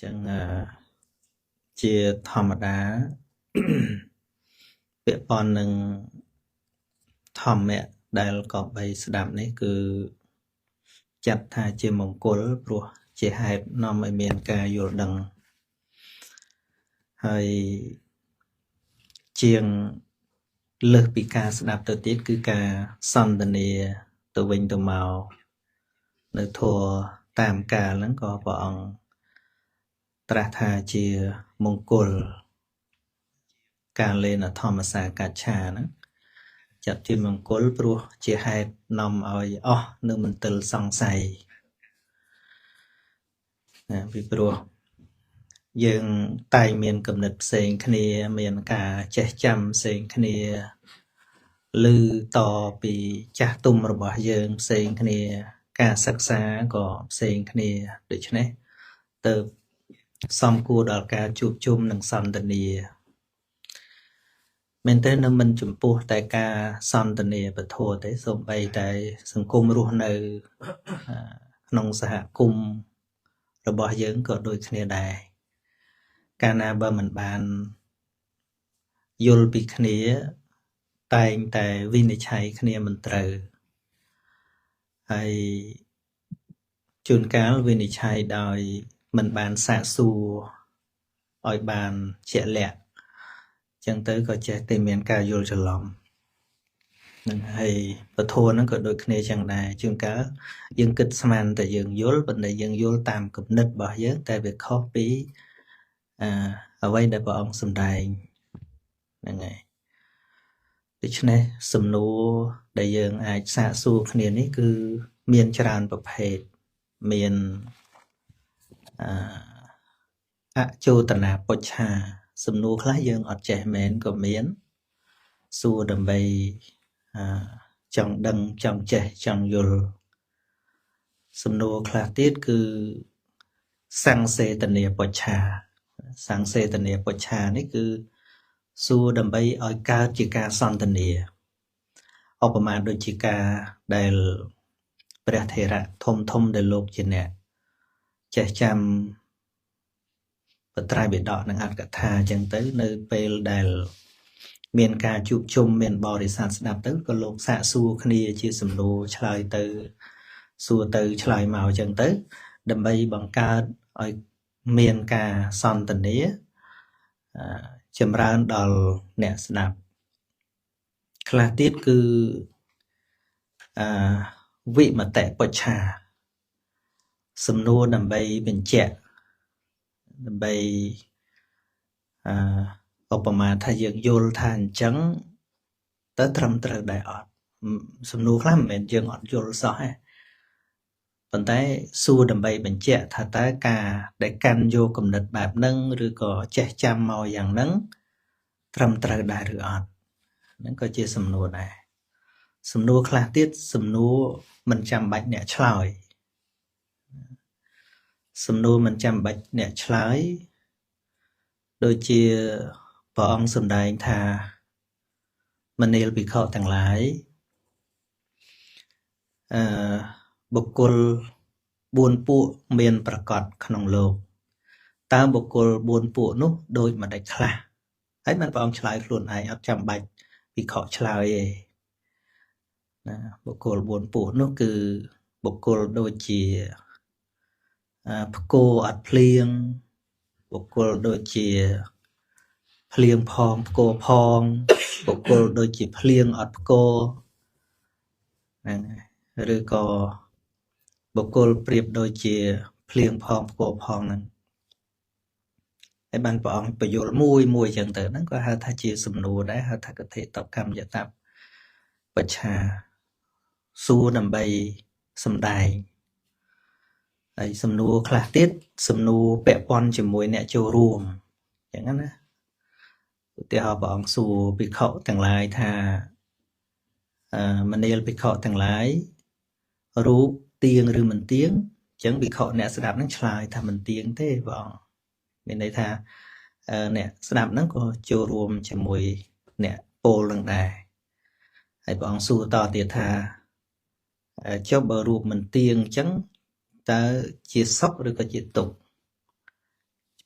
ចឹងជាធម្មតា ពាក់ព័ន្ធនឹងធម្មៈដែលក៏បីស្ដាប់នេះគឺចាត់ថាជាមង្គលព្រោះជាហេតុនាំឲ្យមានការយល់ដឹងហើយជាងលើសពីការស្ដាប់ទៅទៀតគឺការសន្ទនាទៅវិញទៅមកនៅធម៌តាមកាលហ្នឹងក៏ព្រះអង្គត្រាស់ថាជាមង្គលការលេនធម្មសាកច្ឆាហ្នឹងចាត់ជាមង្គលព្រោះជាហេតុនាំឲ្យអស់នៅមន្ទិលសង្ស័យពីព្រោះយើងតែងមានគំនិតផ្សេងគ្នាមានការចេះចាំផ្សេងគ្នាឮតពីចាស់ទុំរបស់យើងផ្សេងគ្នាការសិក្សាក៏ផ្សេងគ្នាដូច្នេះទៅសំគួរដល់ការជួបជុំនិងសន្ទនាមែនទេនៅមិនចំពោះតែការសន្ទនាពធទេសូម្បីតែសង្គមរស់នៅក្នុងសហគមន៍របស់យើងក៏ដូចគ្នាដែរកាលណាបើមិនបានយល់ពីគ្នាតែងតែវិនិច្ឆ័យគ្នាមិនត្រូវហើយជួនកាលវិនិច្ឆ័យដោយមិនបានសាកសួរឲ្យបានជាក់លាក់ចឹងទៅក៏ចេះតែមានការយល់ច្រឡំនឹងហើយពធហ្នឹងក៏ដូចគ្នាចឹងដែរជួនកាលយើងគិតស្មានតែយើងយល់ប៉ុន្តែយើងយល់តាមគំនិតរបស់យើងតែវាខុសពីអ្វីដែលព្រះអង្គសម្ដែងហ្នឹងហើយដូច្នេះសំណួរដែលយើងអាចសាកសួរគ្នានេះគឺមានច្រើនប្រភេទមានអជោតនាពុច្ឆាសំណួរខ្លះយើងអត់ចេះមែនក៏មានសួរដើម្បីចង់ដឹងចង់ចេះចង់យល់សំណួរខ្លះទៀតគឺសង្សេតនាពុច្ឆាសង្សេតនាពុច្ឆានេះគឺសួរដើម្បីឲ្យកើតជាការសន្ទនាឧបមាដូចជាការដែលព្រះថេរៈធំដែលលោកជាអ្នកចេះចាំបត្រៃបិដកនិងអត្ថកថាអញ្ចឹងទៅនៅពេលដែលមានការជួបជុំមានបរិស័ទស្ដាប់ទៅក៏លោកសាកសួរគ្នាជាសំណួរឆ្លើយទៅសួរទៅឆ្លើយមកអញ្ចឹងទៅដើម្បីបង្កើតឲ្យមានការសន្ទនាចម្រើនដល់អ្នកស្ដាប់ខ្លះទៀតគឺវិមតិពុច្ឆាសំណួរដើម្បីបញ្ជាក់ដើម្បីឧបមាថាយើងយល់ថាអញ្ចឹងទៅត្រឹមត្រូវដែរអត់សំណួរខ្លះមិនមែនយើងអត់យល់សោះទេប៉ុន្តែសួរដើម្បីបញ្ជាក់ថាតើការដែលកាន់យកគំនិតបែបហ្នឹងឬក៏ចេះចាំមកយ៉ាងហ្នឹងត្រឹមត្រូវដែរឬអត់ហ្នឹងក៏ជាសំណួរដែរសំណួរខ្លះទៀតសំណួរមិនចាំបាច់អ្នកឆ្លើយសំណួរមិនចាំបាច់អ្នកឆ្លើយដូចជាព្រះអង្គសម្ដែងថាមនាលភិក្ខុទាំងឡាយបុគ្គល4ពួកមានប្រកបក្នុងលោកតើបុគ្គល4ពួកនោះដូចម្ដេចខ្លះហើយបានព្រះអង្គឆ្លើយខ្លួនឯងអត់ចាំបាច់ភិក្ខុឆ្លើយទេណាបុគ្គល4ពួកនោះគឺបុគ្គលដូចជាផ្គរអត់ភ្លៀងបុគ្គលដូចជាភ្លៀងផងផ្គរផងបុគ្គលដូចជាភ្លៀងអត់ផ្គរហ្នឹងឬក៏បុគ្គលប្រៀបដូចជាភ្លៀងផងផ្គរផងហ្នឹងហើយបានព្រះអង្គបញ្យល់មួយចឹងទៅហ្នឹងក៏ហៅថាជាសំណួរដែរហៅថាកថេតកម្មយតបច្ឆាសួរដើម្បីសម្ដែងហើយសំណួរខ្លះទៀតសំណួរពាក់ព័ន្ធជាមួយអ្នកចូលរួមអញ្ចឹងណាឧទាហរណ៍ព្រះអង្គសួរភិក្ខុទាំងឡាយថាមនាលភិក្ខុទាំងឡាយរូបទៀងឬមិនទៀងអញ្ចឹងភិក្ខុអ្នកស្ដាប់ហ្នឹងឆ្លើយថាមិនទៀងទេព្រះអង្គមានន័យថាអ្នកស្ដាប់ហ្នឹងក៏ចូលរួមជាមួយអ្នកពោលនឹងដែរហើយព្រះអង្គសួរតទៀតថាចុះបើរូបមិនទៀងអញ្ចឹងតើជាសុខឬក៏ជាទុក្ខ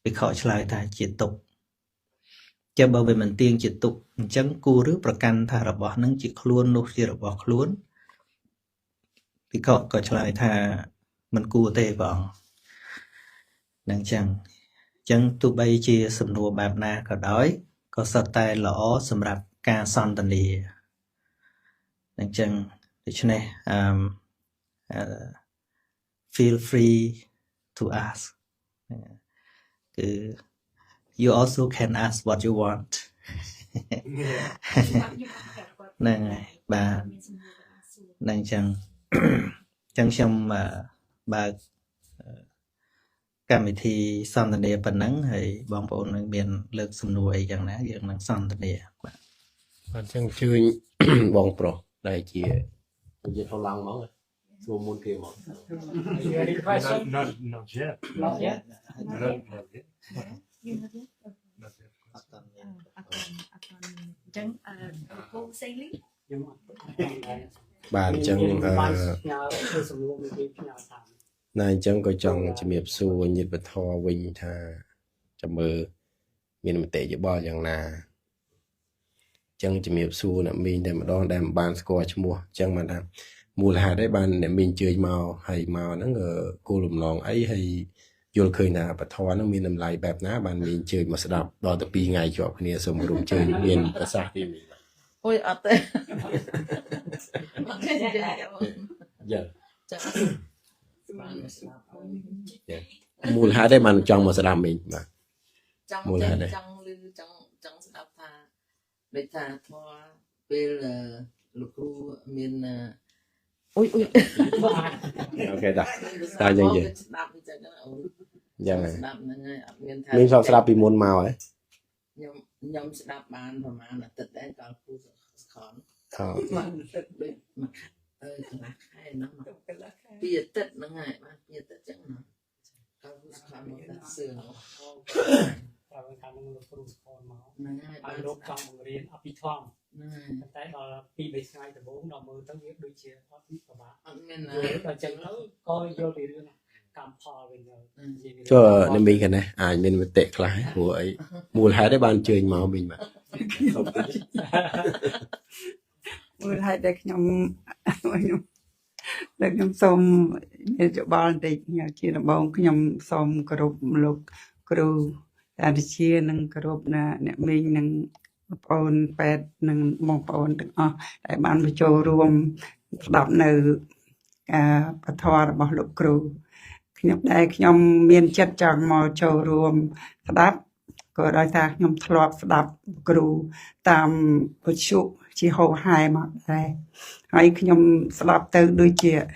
bị khỏi lại ta chỉ tục cho bảo vệ mình tiên chỉ tục chẳng cú rướcประกันthà bỏ nâng chỉ luôn nô chỉ bỏ luôn bị khỏi lại thà mình cú tê bọn nâng chẳng tụ bay chia sầm nùa bạp na có đói có sợ tay lõ sầm rạp ca son tần lì nâng chẳng để cho này feel free to ask you also can ask what you want nè bà nâng chẳng trong bà cảm thì son tần địa phần nắng hay bong bồn nâng biển lực sum nuôi chẳng ná dạng nâng son tần địa chẳng chơi bong pro đây chỉ không lăng món rồi mua môn kia món not yet. Not yet. bạn chẳng này chẳng có chồng chỉ miệp xu nhiệt bật thò vinh tha chậm mơ mình mà tệ cho bao chẳng là chẳng chỉ miệp xu là mình để mà đo đem bàn score cho mua chẳng mà làm mua là đấy bàn để mình chơi màu hay màu nó ngờ cô lùm lòn ấy hay vô khơi nào bật thò nó mình làm lại bẹp ná bàn mình chơi mà sẽ đọc đo tập pi ngày cho cái này xong rồi chơi miền cả xa thì mình ôi ở đây giờ mua là đấy bàn trong mà sẽ làm mình mà mua là đấy trong sẽ đọc thà để thà thoa về là lục ru miền ôi ok ta dân gì dân này mình sao sẽ bị môn màu ấy nhom sẽ đọc bàn và mà là tịch đấy còn khu khón mà là hay nó mà bia tịch nó ngay mà bia tịch chẳng nó còn khu khón nó là sườn nó ngay Bạn đốt trong một riêng ở Pitong. Tại đó khi bị ngay từ 4 đồng mưa tới biết đôi chia có biết của bạn. Rồi là chân nó coi vô thì cầm phò về rồi. cho nên mình cái này mình mới tệ lại của ấy mua hai đấy bàn chơi mà mình mà mua hai đấy nhom xôm để cho bạn thì nhà chia là bông nhom xôm cà rốt lục cà rốt đã chia nâng cà rốt nè mình nâng ôn pet nâng mong ôn đại ban bị trôi rùm đọc từ bà thoa bảo lục cừu nhom đây nhom miền chất chẳng mò trôi rùm đáp có đôi ta nhom thọp đáp cừu tam bự trụ chỉ hồ hai mà đây hay nhom đáp từ đôi chia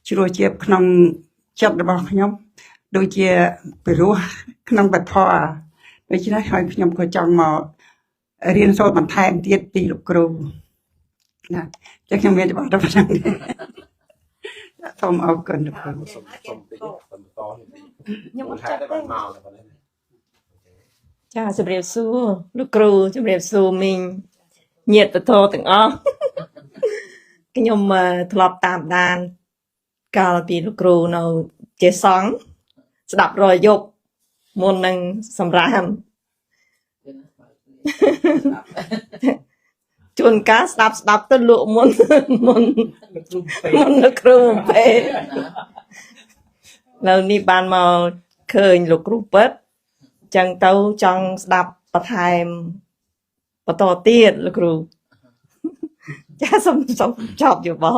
chưa chia nông chất bảo nhom đôi chia bị rúa nông bạch thoa đôi chia hay nhom có chẳng mò riêng số bản thay tiết đi lục cừu nè chắc nhom biết bảo đó phải không ao cần được chào sụp rệp su lúc cừu sụp rệp su mình nhiệt và thô từng ó cái nhom mà thọp tạm đàn cao bị lúc cừu nào chế sóng đập rồi dục môn năng sầm ram chuồn cá đập tới lụa môn lúc cừu về lâu ni ban màu khơi lúc cừu bớt chẳng tàu trong đập bật hai bật to tiền lúc cừu cha xong chọcอยู่บ่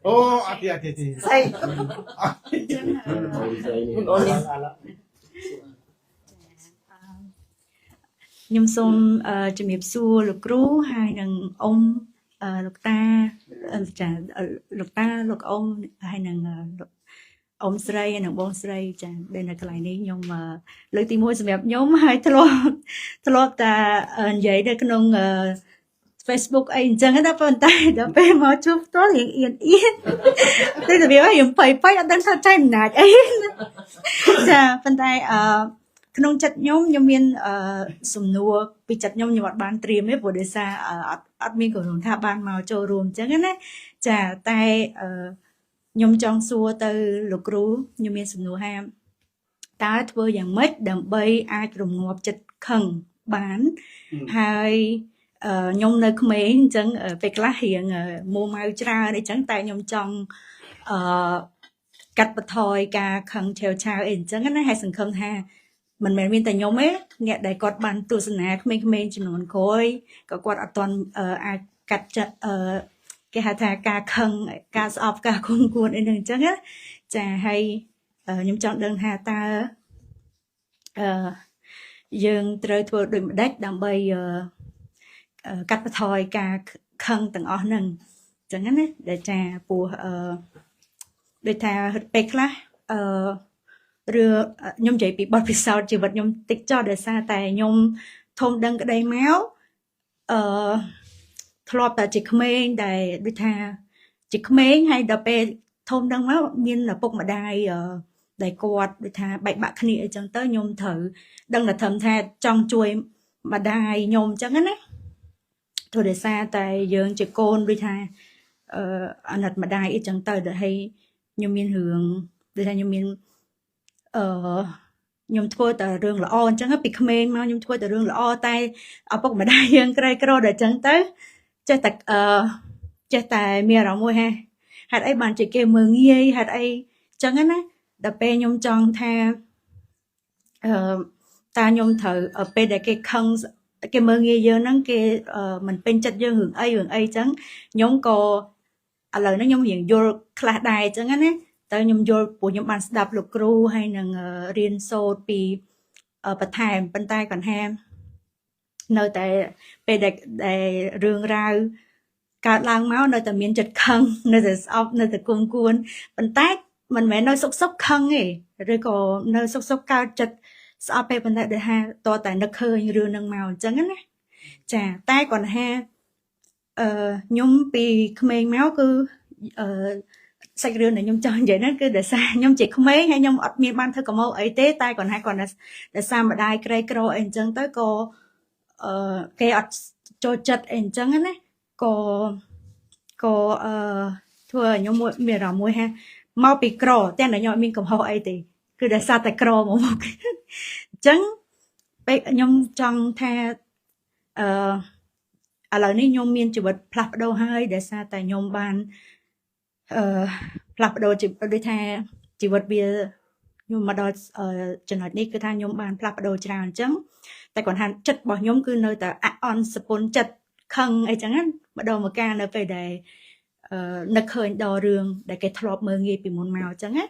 Oh, hati. say nhưng xôm chụp miệp xua lục rú hai đằng ông lục ta lục ông hai đằng ông sray hay đằng bông sray chả đây là cái này này nhưng mà lời tìm mua chụp miệp nhóm hai thlo ta vậy đây cái nông Facebook anh chẳng hết phần tay đã về mà chụp đó thì yên đây là biểu hiện phải anh đang thay trái nạt ấy chả phần tay nông chặt nhóm nhóm miền sum nua bị chặt nhóm như một ban triềm ấy vừa để xa admin của chúng ta ban màu châu rùm chẳng hết chả tay ខ្ញុំចង់សួរទៅលោកគ្រូខ្ញុំមានសំណួរថាតើធ្វើយ៉ាងម៉េចដើម្បីអាចរងាប់ចិត្តខឹងបានហើយខ្ញុំនៅក្មេងអញ្ចឹងពេលខ្លះរៀងមួម៉ៅច្រើនអីចឹងតែខ្ញុំចង់កាត់បន្ថយការខឹងឆាវឆាវអីអញ្ចឹងណាហើយសង្ឃឹមថាមិនមែនមានតែខ្ញុំទេអ្នកដែលគាត់បានទស្សនាក្មេងៗចំនួនក្រោយក៏គាត់អត់ទាន់អាចកាត់គេហៅថាការខឹងការស្អប់ការគំគួនអីហ្នឹងអញ្ចឹងណាចាហើយខ្ញុំចង់ដឹងថាតើយើងត្រូវធ្វើដូចម្ដេចដើម្បីកាត់បន្ថយការខឹងទាំងអស់ហ្នឹងអញ្ចឹងណាដែលចាព្រោះដូចថាពេលខ្លះឬខ្ញុំនិយាយពីបទពិសោធន៍ជីវិតខ្ញុំតិចចោះដោយសារតែខ្ញុំធំដឹងក្តីមកធ្លាប់តែជាក្មេងដែលដូចថាជាក្មេងហើយដល់ពេលធំដឹងមកមានឪពុកម្ដាយដែលគាត់ដូចថាបែកបាក់គ្នាអីចឹងទៅខ្ញុំត្រូវដឹងតែត្រឹមថាចង់ជួយម្ដាយខ្ញុំអញ្ចឹងណាព្រោះដោយសារតែយើងជាកូនដូចថាអាណិតម្ដាយអីចឹងទៅដល់ហើយខ្ញុំមានរឿងដូចថាខ្ញុំមានខ្ញុំធ្វើតែរឿងល្អអញ្ចឹងពីក្មេងមកខ្ញុំធ្វើតែរឿងល្អតែឪពុកម្ដាយយើងក្រីក្រដល់អញ្ចឹងទៅចេះតែមានអារម្មណ៍មួយហេតុអីបានជាគេមើងងាយហេតុអីអញ្ចឹងណាដល់ពេលខ្ញុំចង់ថាតាខ្ញុំត្រូវពេលដែលគេខឹងគេមើងងាយយើងហ្នឹងគេមិនពេញចិត្តយើងរឿងអីអញ្ចឹងខ្ញុំក៏ឥឡូវហ្នឹងខ្ញុំរៀងយល់ខ្លះដែរអញ្ចឹងណាតែខ្ញុំយល់ព្រោះខ្ញុំបានស្ដាប់លោកគ្រូហើយនឹងរៀនសូត្រពីបន្ថែមប៉ុន្តែគាត់ថានៅតែពេលដែលរឿងរ៉ាវកើតឡើងមកនៅតែមានចិត្តខឹងនៅតែស្អប់នៅតែគុំគួនប៉ុន្តែមិនមែននៅសុកខឹងទេឬក៏នៅសុកកើតចិត្តស្អប់ពេលប៉ុន្តែដែលថាតតែនឹកឃើញរឿងហ្នឹងមកអញ្ចឹងណាចាតែគាត់ថាខ្ញុំពីក្មេងមកគឺសាច់រឿងដែលខ្ញុំចង់និយាយហ្នឹងគឺដោយសារខ្ញុំជាក្មេងហើយខ្ញុំអត់មានបានធ្វើកម្មកអីទេតែគាត់ថាគាត់ដោយសារម្ដាយក្រីក្រអីអញ្ចឹងទៅក៏គេអត់ចូលចិត្តអីអញ្ចឹងណាក៏ធ្វើឲ្យខ្ញុំមានអារម្មណ៍មួយថាមកពីក្រតែខ្ញុំអត់មានកំហុសអីទេគឺដោយសារតែក្រមកអញ្ចឹងពេលខ្ញុំចង់ថាឥឡូវនេះខ្ញុំមានជីវិតផ្លាស់ប្ដូរហើយដោយសារតែខ្ញុំបានផ្លាស់ប្ដូរដូចថាជីវិតវាខ្ញុំមកដល់ចំណុចនេះគឺថាខ្ញុំបានផ្លាស់ប្ដូរច្រើនអញ្ចឹងតែគាត់ថាចិត្តរបស់ខ្ញុំគឺនៅតែអន់សពុនចិត្តខឹងអីចឹងណាម្ដងមកកាលនៅពេលដែលនឹកឃើញដល់រឿងដែលគេធ្លាប់មើងងាយពីមុនមកអញ្ចឹងណា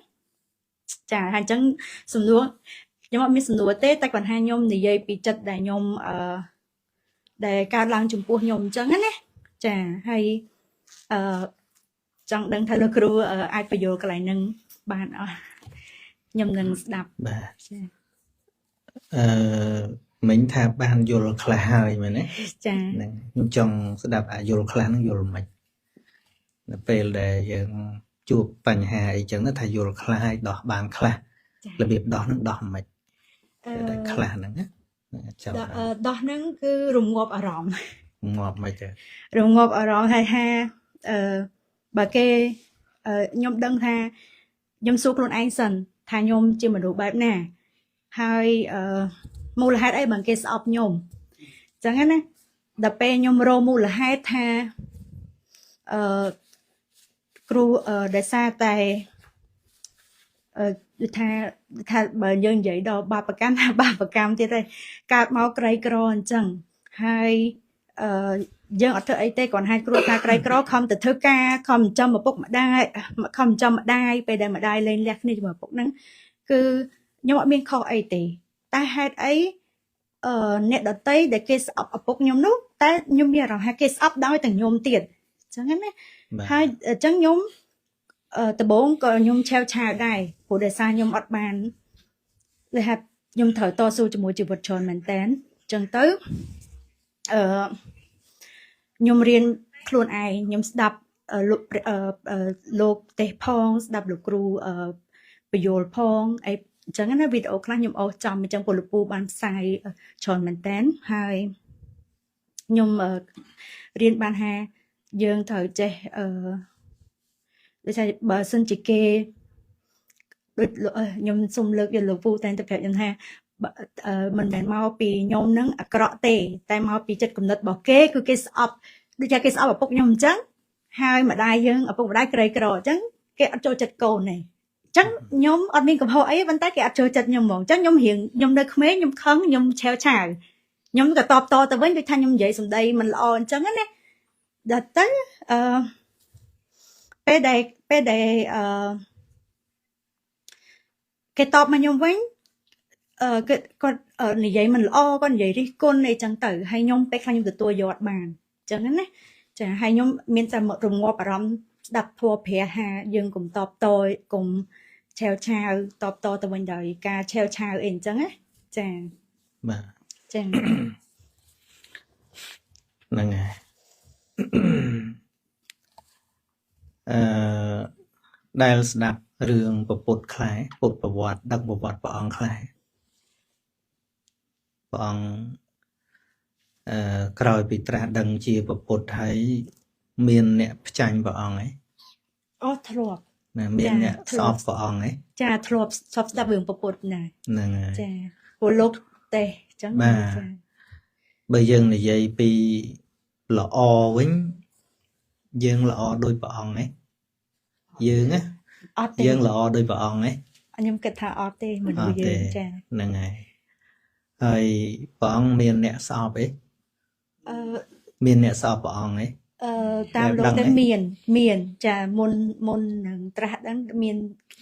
ចាហើយអញ្ចឹងសំណួរខ្ញុំអត់មានសំណួរទេតែគាត់ថាខ្ញុំនិយាយពីចិត្តដែលខ្ញុំដែលកើតឡើងចំពោះខ្ញុំអញ្ចឹងណាចាហើយចង់ដឹងថាលោកគ្រូអាចបញ្យល់កន្លែងហ្នឹងបានអស់ខ្ញុំនឹងស្ដាប់បាទចាមិញថាបានយល់ខ្លះហើយមែនទេចាហ្នឹងខ្ញុំចង់ស្ដាប់យល់ខ្លះហ្នឹងយល់មិននៅពេលដែលយើងជួបបញ្ហាអីចឹងថាយល់ខ្លះឲ្យដោះបានខ្លះរបៀបដោះហ្នឹងដោះមិនតែខ្លះហ្នឹងណាចាំដោះហ្នឹងគឺរងាប់អារម្មណ៍ងាប់មិនទេរងាប់អារម្មណ៍ហើយថាបើគេខ្ញុំដឹងថាខ្ញុំសួរខ្លួនឯងសិនថាខ្ញុំជាមនុស្សបែបណាហើយមូលហេតុអីបើគេស្អប់ខ្ញុំអញ្ចឹងណាដល់ពេលខ្ញុំរកមូលហេតុថាគ្រូដែលសារតែដូចថាបើយើងនិយាយដល់បាបកម្មថាបាបកម្មទៀតទេកើតមកក្រីក្រអញ្ចឹងហើយយើងអត់ធ្វើអីទេគ្រាន់តែគ្រូថាក្រីក្រខំទៅធ្វើការខំចំឪពុកម្ដាយខំចំម្ដាយពេលដែលម្ដាយលែងលះគ្នាជាមួយឪពុកហ្នឹងគឺខ្ញុំអត់មានខុសអីទេតែហេតុអីអ្នកដតីដែលគេស្អប់ឪពុកខ្ញុំនោះតែខ្ញុំមានអារម្មណ៍ថាគេស្អប់ដោយតែខ្ញុំទៀតអញ្ចឹងណាហើយអញ្ចឹងខ្ញុំដំបូងក៏ខ្ញុំឆាវឆាវដែរព្រោះដោយសារខ្ញុំអត់បានដែលថាខ្ញុំត្រូវតស៊ូជាមួយជីវិតច្រើនមែនតើអញ្ចឹងទៅខ្ញុំរៀនខ្លួនឯងខ្ញុំស្ដាប់លោកទេសផងស្ដាប់លោកគ្រូបញ្យលផងអីអញ្ចឹងណាវីដេអូខ្លះខ្ញុំអស់ចំអញ្ចឹងពលពូបានផ្សាយច្រើនមែនតើហើយខ្ញុំរៀនបានថាយើងត្រូវចេះ ដូចថាបើសិនជាគេដូចខ្ញុំសុំលើកយកលោកពូតែទៅប្រាប់ខ្ញុំថាមិនមែនមកពីខ្ញុំនឹងអាក្រក់ទេតែមកពីចិត្តគំនិតរបស់គេគឺគេស្អប់ដូចថាគេស្អប់ឪពុកខ្ញុំអញ្ចឹងហើយម្ដាយយើងឪពុកម្ដាយក្រីក្រអញ្ចឹងគេអត់ចូលចិត្តកូនទេអញ្ចឹងខ្ញុំអត់មានកំហុសអីប៉ុន្តែគេអត់ចូលចិត្តខ្ញុំហ្មងអញ្ចឹងខ្ញុំនៅក្មេងខ្ញុំខឹងខ្ញុំឆាវឆាវខ្ញុំក៏តបតទៅវិញដូចថាខ្ញុំនិយាយសម្ដីមិនល្អអញ្ចឹងណាដល់ទៅពេលដែលគេតបមកខ្ញុំវិញគាត់និយាយមិនល្អគាត់និយាយរិះគន់អីចឹងទៅហើយខ្ញុំពេលខ្លះខ្ញុំទទួលយកបានអញ្ចឹងណាចាហើយខ្ញុំមានតែរងាប់អារម្មណ៍ស្ដាប់ធัวព្រះហាយើងកុំតបតកុំឆាវឆាវតបតទៅវិញដោយការឆាវឆាវអីអញ្ចឹងណាចា បាទ ចា ហ្នឹងហើយដែលស្ដាប់រឿងពុទ្ធខ្លះពុទ្ធប្រវត្តិដឹកប្រវត្តិព្រះអង្គខ្លះព្រះអង្គក្រោយពីត្រាស់ដឹងជាពុទ្ធហើយមានអ្នកផ្ចាញ់ព្រះអង្គឯង អូធ្លាប់ ណាមានអ្នកស្អប់ព្រះអង្គឯង ចាធ្លាប់ស្ដាប់រឿងពុទ្ធណា ហ្នឹងហើយ ចាពលលោកទេអញ្ចឹង បាទ ចា បើយើងនិយាយពីល្អវិញយើងល្អដោយព្រះអង្គឯងយើងណា អត់ទេ យើងល្អដោយព្រះអង្គឯង ខ្ញុំគិតថាអត់ទេមនុ អ ស្ស ត់ យើ ទេ ងចា ហ្នឹងហើយហើយព្រះអង្គមានអ្នកស្អប់អី អឺ មានអ្នកស្អប់ព្រះអង្គអី តាមលោក ដឹង តែ ទេ មានចាមុននឹងត្រាស់ដឹងមាន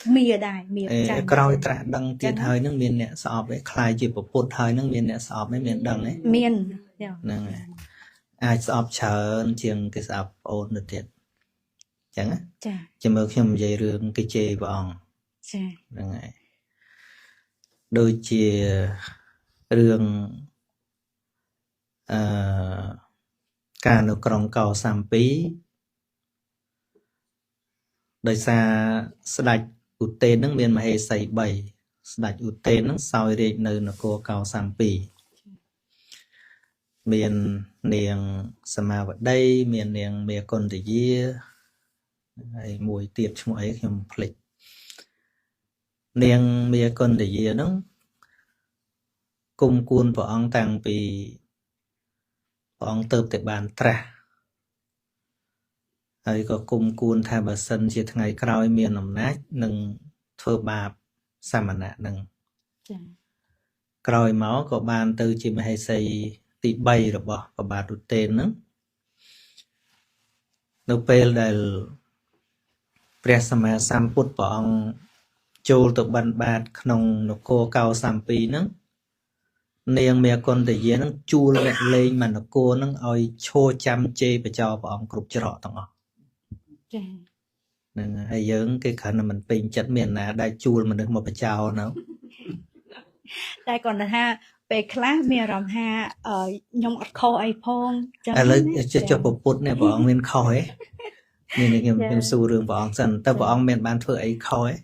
គ្នាដែរមាន អេ ចា ក្រោយត្រាស់ដឹងទៀតហើយនឹងមានអ្នកស្អប់ឯងខ្លាយជាពុទ្ធហើយនឹងមានអ្នកស្អប់ឯងមានដឹងឯង មានចា ហ្នឹងហើយអាចស្អប់ច្រើនជាងគេស្អប់ប្អូនទៅទៀតអញ្ចឹងណា ចា ចាំមើលខ្ញុំនិយាយរឿងគេជេរព្រះអង្គ ចា ហ្នឹងហើយដូចជារឿងការនៅក្រុងកោសាំពីដោយសារស្ដេចឧទេននឹងមានមហេសី3ស្ដេចឧទេននឹងសោយរាជ្យនៅនគរកោសាំពីមាននាងសមាវតីមាននាងមេកុណ្ឌយាហើយមួយទៀតឈ្មោះអីខ្ញុំភ្លេចនាងមេកុណ្ឌយានឹងគុំគួនព្រះអង្គតាំងពីព្រះអង្គទៅតែបានត្រាស់ហើយក៏គុំគួនថាបើសិនជាថ្ងៃក្រោយមានអំណាចនឹងធ្វើបាបសាមណៈនឹង ចា ក្រោយមកក៏បានទៅជាមហេសីទី3របស់ព្រះបាទឧទេនហ្នឹងនៅពេលដែលព្រះសម្មាសម្ពុទ្ធព្រះអង្គចូលទៅបិណ្ឌបាតក្នុងនគរកោសាំពីហ្នឹងនាងមេកុណ្ឌយាហ្នឹងជួលអ្នកលេងមនគរហ្នឹងឲ្យឈរចាំជេរបចោព្រះអង្គគ្រប់ច្រកទាំងអស់ ចា ហ្នឹងហើយយើងគេគ្រាន់តែមិនពេញចិត្តមានណាដែលជួលមនុស្សមកបចោនៅ តែគាត់ថាពេលខ្លះមានអារម្មណ៍ថាខ្ញុំអត់ខុសអីផងចឹង ឥឡូវចុះពុទ្ធនេះព្រះអង្គមានខុសទេនេះខ្ញុំសួររឿងព្រះអង្គសិនតើព្រះអង្គមានបានធ្វើអីខុសទេ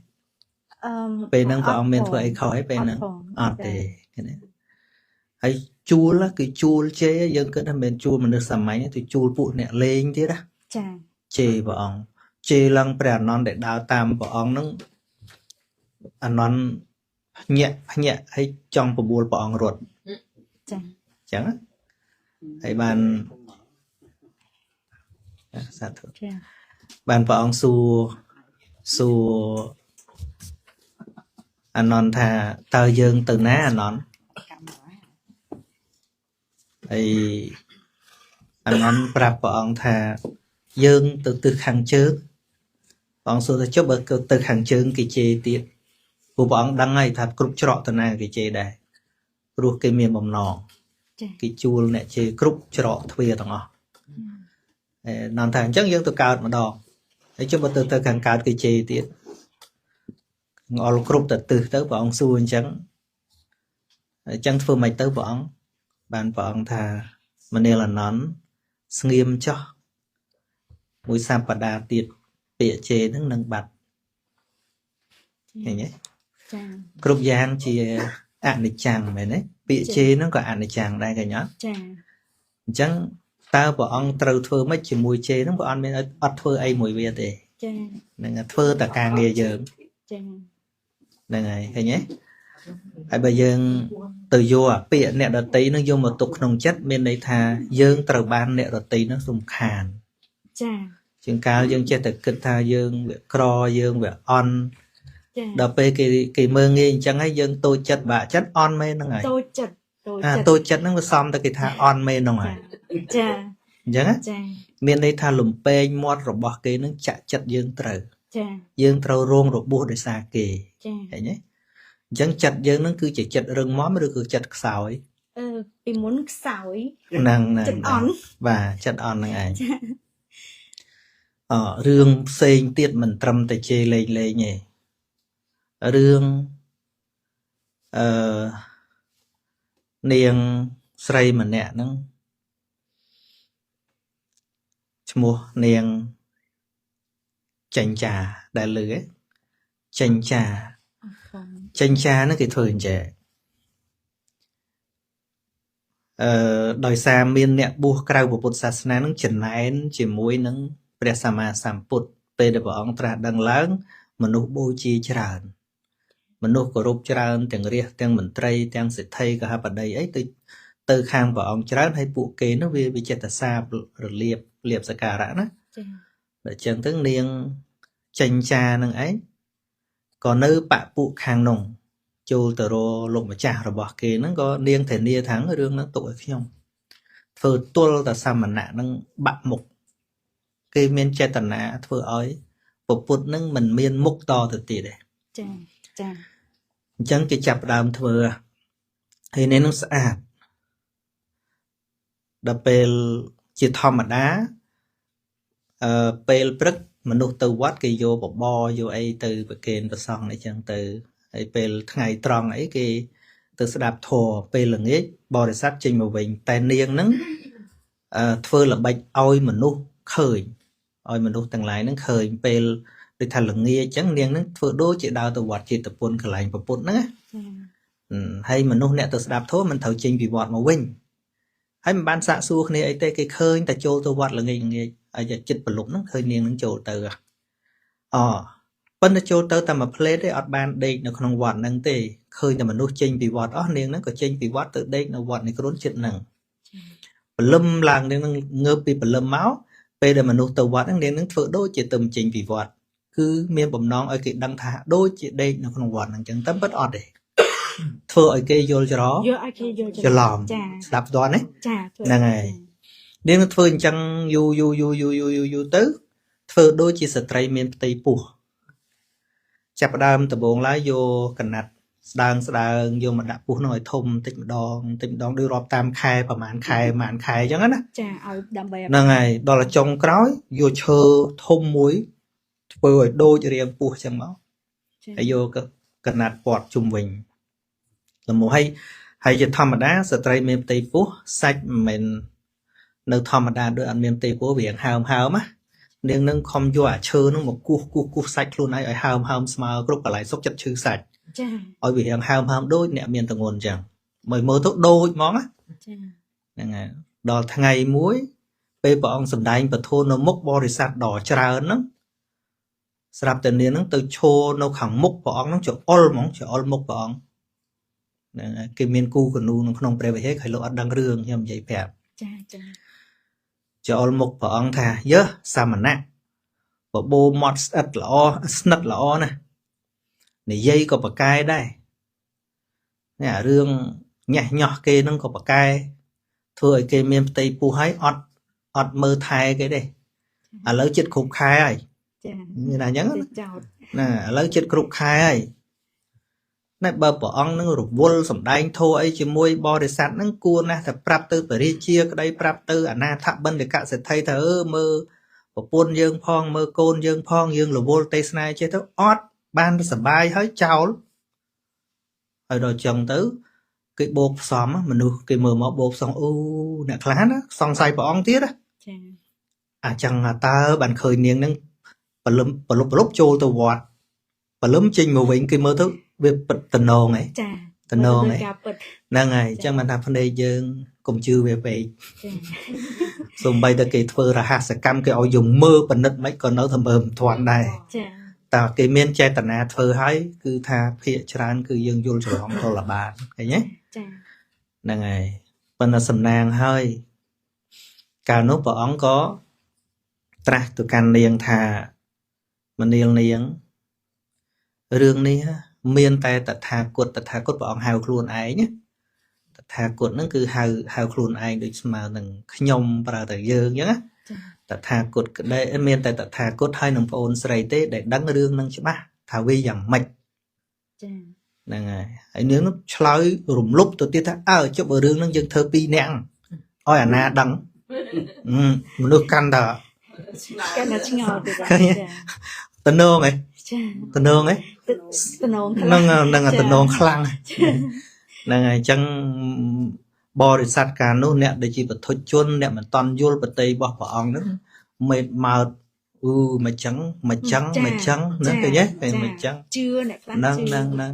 ពេលហ្នឹងព្រះអង្គមានធ្វើអីខុសទេពេលហ្នឹងអត់ទេហើយជួលគឺជួលជេរយើងគិតថាមិនជួលមនុស្សសាមញ្ញទេជួលពួកអ្នកលេងទៀតណា ចា ជេរព្រះអង្គជេរឡើងព្រះអនន្តដែលដើរតាមព្រះអង្គហ្នឹងអនន្តភ្ញាក់ឲ្យចង់បបួលព្រះអង្គរត់ ចា អញ្ចឹងហើយបានសាធុ ចា បានព្រះអង្គសួរអនន្តថាតើយើងទៅណាអនន្តហើយអនន្តប្រាប់ព្រះអង្គថាយើងទៅទិសខាងជើងព្រះអង្គសួរថាចុះបើទៅខាងជើងគេជេរទៀតព្រោះព្រះអង្គដឹងហើយថាគ្រប់ច្រកទៅណាគេជេរដែរព្រោះគេមានបំណង ចា គេជួលអ្នកជេរគ្រប់ច្រកទ្វារទាំងអស់នន្តថាអញ្ចឹងយើងទៅកើតម្ដងហើយចុះបើទៅខាងកើតគេជេរទៀតងល់គ្រប់ទៅទិសទៅព្រះអង្គសួរអញ្ចឹងធ្វើម៉េចទៅព្រះអង្គបានព្រះអង្គថាមនាលអនន្តស្ងៀមចោះមួយសប្តាហ៍ទៀតពាក្យជេរហ្នឹងនឹងបាត់ឃើញទេ ចា គ្រប់យ៉ាងជាអនិច្ចំមែនទេពាក្យជេរហ្នឹងក៏អនិច្ចំដែរឃើញអត់ ចា អញ្ចឹងតើព្រះអង្គត្រូវធ្វើម៉េចជាមួយជេរហ្នឹងព្រះអង្គមានអត់ធ្វើអីមួយវាទេ ចា នឹងធ្វើតែការងារយើង ចា ហ្នឹងហើយឃើញទេហើយបើយើងទៅយកអាពាក្យអ្នកដតីនឹងយកមកទុកក្នុងចិត្តមានន័យថាយើងត្រូវបានអ្នកដតីនឹងសំខាន់ ចា ជាងកាលយើងចេះតែគិតថាយើងវាក្រយើងវាអន់ ចា ដល់ពេលគេមើងងាយអញ្ចឹងហើយយើងតូចចិត្តបាក់ចិត្តអន់មែនហ្នឹងហើយ តូចចិត្ត អាតូចចិត្តហ្នឹងវាសមតែគេថាអន់មែនហ្នឹងហើយ ចា អញ្ចឹងណា ចា មានន័យថាលំពេងមាត់របស់គេនឹងចាក់ចិត្តយើងត្រូវ ចា យើងត្រូវរងរបួសដោយសារគេ ចា ឃើញទេអញ្ចឹងចិត្តយើងនឹងគឺជាចិត្តរឹងមាំឬក៏ចិត្តខ្សោយ ពីមុនខ្សោយ ហ្នឹងហ្នឹង ចិត្តអន់ បាទចិត្តអន់ហ្នឹងឯងរឿងផ្សេងទៀតមិនត្រឹមតែជេរលេងទេរឿងនាងស្រីម្នាក់ហ្នឹងឈ្មោះនាងចិញ្ចាដែលលឺហ៎ចិញ្ចាហ្នឹងគេធ្វើអញ្ចឹងដោយសារមានអ្នកបួសក្រៅពុទ្ធសាសនានឹងចំណែនជាមួយនឹងព្រះសម្មាសម្ពុទ្ធពេលដែលព្រះអង្គត្រាស់ដឹងឡើងមនុស្សបូជាច្រើនមនុស្សគោរពច្រើនទាំងរាជទាំងមន្ត្រីទាំងសេដ្ឋីកហបតីអីទៅខាងព្រះអង្គច្រើនហើយពួកគេនោះវាចិត្តសាបរលាបសក្ការៈណា ចា ដល់ចឹងទៅនាងចិញ្ចានឹងឯងក៏នៅបពុខាងនោះចូលទៅរកលោកម្ចាស់របស់គេហ្នឹងក៏នាងធានាថារឿងហ្នឹងទុកឲ្យខ្ញុំធ្វើទល់តែសមណៈហ្នឹងបាក់មុខគេមានចេតនាធ្វើឲ្យពពុទ្ធហ្នឹងមិនមានមុខតទៅទៀតទេ ចា ចា អញ្ចឹងគេចាប់ផ្ដើមធ្វើហើយនេះនឹងស្អាតដល់ពេលជាធម្មតាពេលព្រឹកមនុស្សទៅវត្តគេយកបបរយកអីទៅប្រគេនព្រះសង្ឃអីចឹងទៅហើយពេលថ្ងៃត្រង់អីគេទៅស្ដាប់ធម៌ពេលល្ងាចបរិស័ទចេញមកវិញតែនាងហ្នឹងធ្វើល្បិចឲ្យមនុស្សឃើញឲ្យមនុស្សទាំងឡាយហ្នឹងឃើញពេលដូចថាល្ងាចចឹងនាងហ្នឹងធ្វើដូចជាដើរទៅវត្តចេតពុនកន្លែងប្រពុតហ្នឹងណា ចា ហើយមនុស្សអ្នកទៅស្ដាប់ធម៌មិនត្រូវចេញពីវត្តមកវិញហើយមិនបានសាកសួរគ្នាអីទេគេឃើញតែចូលទៅវត្តល្ងាចហើយចិត្តប្រលប់ហ្នឹងឃើញនាងហ្នឹងចូលទៅប៉ុន្តែចូលទៅតែមួយផ្លេតទេអត់បានដេកនៅក្នុងវត្តហ្នឹងទេឃើញតែមនុស្សចេញពីវត្តអស់នាងហ្នឹងក៏ចេញពីវត្តទៅដេកនៅវត្តនៃគ្រួនចិត្តហ្នឹងព្រលឹមឡើងនាងហ្នឹងងើបពីព្រលឹមមកពេលដែលមនុស្សទៅវត្តហ្នឹងនាងហ្នឹងធ្វើដូចជាទៅចេញពីវត្តគឺមានបំណងឲ្យគេដឹងថាដូចជាដេកនៅក្នុងវត្តហ្នឹងចឹងតែពិតអត់ទេធ្វើឲ្យគេយល់ច្រឡំ យកឲ្យគេយល់ ច្រឡំ ចា ស្ដាប់ស្ទាន់ទេ ចា ហ្នឹងហើយនាងនឹងធ្វើអញ្ចឹងយូរទៅធ្វើដូចជាស្ត្រីមានផ្ទៃពោះចាប់ផ្ដើមដំបងឡើយយកកណាត់ស្ដើងយកមកដាក់ពោះនោះឲ្យធំតិចម្ដងដូចរាប់តាមខែប្រហែលខែអញ្ចឹងណា ចាឲ្យដើម្បី ហ្នឹងហើយដល់ចុងក្រោយយកឈើធំមួយធ្វើឲ្យដូចរាងពោះអញ្ចឹងមកហើយយកកណាត់ពាត់ជុំវិញល្មមហើយជាធម្មតាស្ត្រីមានផ្ទៃពោះសាច់មិនមែននៅធម្មតាដូចអត់មានផ្ទៃពោះវាហើមណានាងនឹងខំយកអាឈើនោះមកគូសសាច់ខ្លួនឯងឲ្យហើមស្មើគ្រប់កន្លែងសុខចិត្តឈឺសាច់ ចា ឲ្យវាហើមដូចអ្នកមានទងន់អញ្ចឹងមើលទៅដូចហ្មងណា ចា ហ្នឹងហើយដល់ថ្ងៃមួយពេលព្រះអង្គសម្ដែងពធនៅមុខបរិស័ទដ៏ច្រើនហ្នឹងស្រាប់តែនាងហ្នឹងទៅឈរនៅខាងមុខព្រះអង្គហ្នឹងច្អុលហ្មងច្អុលមុខព្រះអង្គហ្នឹងហើយគេមានគូកនូនៅក្នុងព្រះវិហារហើយលោកអត់ដឹងរឿងខ្ញុំនិយាយប្រាប់ ចា ចា ចូលមុខព្រះអង្គថាយើសមណៈបបោមាត់ស្និទ្ធល្អណានិយាយក៏ប្រកែដែរនេះអារឿងញ៉ាស់ញោះគេហ្នឹងក៏ប្រកែធ្វើឲ្យគេមានផ្ទៃពោះហើយអត់មើលថែគេទេឥឡូវចិត្តគ្រប់ខែហើយ ចា មានតែអញ្ចឹង ចោត ណាឥឡូវចិត្តគ្រប់ខែហើយណែបើព្រះអង្គនឹងរវល់សំដែងធម៌អីជាមួយបរិស័ទហ្នឹងគួរណាស់តែប្រាប់ទៅបរិជាក្តីប្រាប់ទៅអនាថបណ្ឌិកសេដ្ឋីថាមើលប្រពន្ធយើងផងមើលកូនយើងផងយើងរវល់ទេសនាចេះទៅអត់បានសប្បាយហើយចោលហើយដល់ចឹងទៅគេបោកផ្សំមនុស្សគេមើលមកបោកផ្សំអូអ្នកខ្លះណាសង្ស័យព្រះអង្គទៀតណា ចា អាចឹងតើបានឃើញនាងហ្នឹងប្រលប់ចូលទៅវត្តព្រលឹមចេញមកវិញគេមើលទៅវាពិតតំណងហ៎ ចា តំណង មើល ឯង ការពិត ហ្នឹងហើយអញ្ចឹងមិនថាភ្នែកយើងកុំជឿវាពេក ចា សូម្បីតែគេធ្វើរហស្សកម្មគេឲ្យយើងមើលពិនិត្យមិនក៏នៅតែមើលមិនទាន់ដែរ ចា តែគេមានចេតនាធ្វើឲ្យគឺថាភាកច្រើនគឺយើងយល់ច្រឡំទៅល្បាតឃើញទេ ចា ហ្នឹងហើយប៉ុន្តែសំណាងហើយកាលនោះព្រះអង្គក៏ត្រាស់ទៅកាន់នាងថាមនាលនាងរឿងនេះមានតែតថាគតព្រះអង្គហៅខ្លួនឯងណាតថាគតហ្នឹងគឺហៅខ្លួនឯងដូចស្មើនឹងខ្ញុំប្រើតែយើងអញ្ចឹងណា ចា តថាគតក្តីមានតែតថាគតហើយនឹងប្អូនស្រីទេដែលដឹងរឿងហ្នឹងច្បាស់ថាវាយ៉ាងម៉េច ចា ហ្នឹងហើយហើយនាងនោះឆ្លើយរំលប់ទៅទៀតថាចុះបើរឿងហ្នឹងយើងធ្វើ2នាក់ឲ្យអាណាដឹងមនុស្សកាន់តែ កាន់តែឆ្ងល់ទៀត ឃើញទេ តំណងហ៎ ចា តំណងហ៎ តំណង ហ្នឹងតំណងខ្លាំងហ្នឹងហើយអញ្ចឹងបរិស័ទកាលនោះអ្នកដែលជាបទុជនអ្នកមិនតន់យល់បតីរបស់ព្រះអង្គហ្នឹងមេតម៉ើតមិនចឹងហ្នឹងឃើញទេមិនចឹង ជឿអ្នកខ្លះ ហ្នឹង ជឿ ហ្នឹង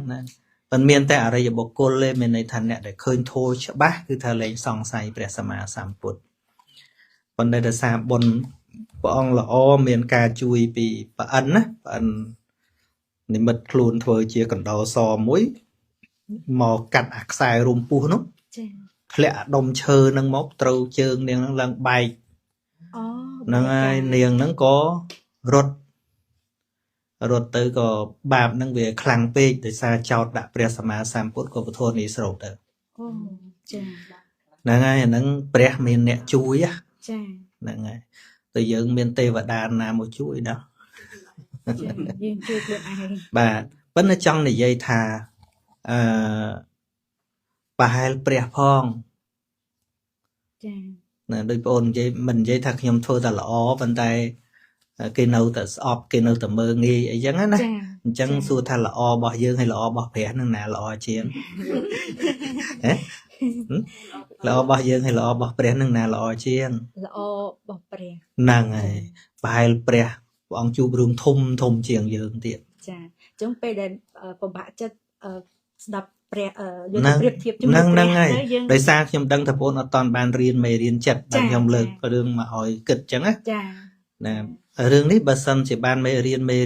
មិនមានតែអរិយបុគ្គលទេមានន័យថាអ្នកដែលឃើញធម៌ច្បាស់គឺថាលែងសង្ស័យព្រះសម្មាសម្ពុទ្ធប៉ុន្តែដោយសារបុណ្យព្រះអង្គល្អមានការជួយពីប្រអិនណាប្រអិននិមិត្តខ្លួនធ្វើជាកណ្ដោសមួយមកកាត់អាខ្សែរុំពុះនោះ ចា ធ្លាក់អាដុំឈើហ្នឹងមកត្រូវជើងនាងហ្នឹងឡើងបែក អូ ហ្នឹងហើយនាងហ្នឹងក៏រត់ទៅក៏បាបហ្នឹងវាខ្លាំងពេកដោយសារចោតដាក់ព្រះសម្មាសម្ពុទ្ធក៏ពធនេះស្រោបទៅ អូចា ហ្នឹងហើយអាហ្នឹងព្រះមានអ្នកជួយណា ចា ហ្នឹងហើយតែយើងមានទេវតាណាមកជួយណា យើងជួយខ្លួនឯង បាទប៉ុន្តែចង់និយាយថាប្រហែលព្រះផង ចា ណាដោយបងអូននិយាយមិននិយាយថាខ្ញុំធ្វើតែល្អប៉ុន្តែគេនៅតែស្អប់គេនៅតែមើងងាយអីចឹងណា ចា អញ្ចឹងសួរថាល្អរបស់យើងហើយល្អរបស់ព្រះនឹងណាល្អជាងហ៎ល្អរបស់យើងហើយល្អរបស់ព្រះនឹងណាល្អជាង ល្អរបស់ព្រះ ហ្នឹងហើយប្រហែលព្រះអង្គជួបរឿងធំជាងយើងទៀត ចាអញ្ចឹងពេលដែលពិបាកចិត្តស្ដាប់ព្រះយើងទៅប្រៀបធៀបជាមួយ ហ្នឹង ព្រះ ហើយ ទៅយើង ដោយសារខ្ញុំដឹងថាបងអូនអត់តាន់បានរៀនមេរៀនចិត្តតែខ្ញុំលើករឿងមកឲ្យគិតអញ្ចឹងណា ចា ណារឿងនេះបើសិនជាបានមេ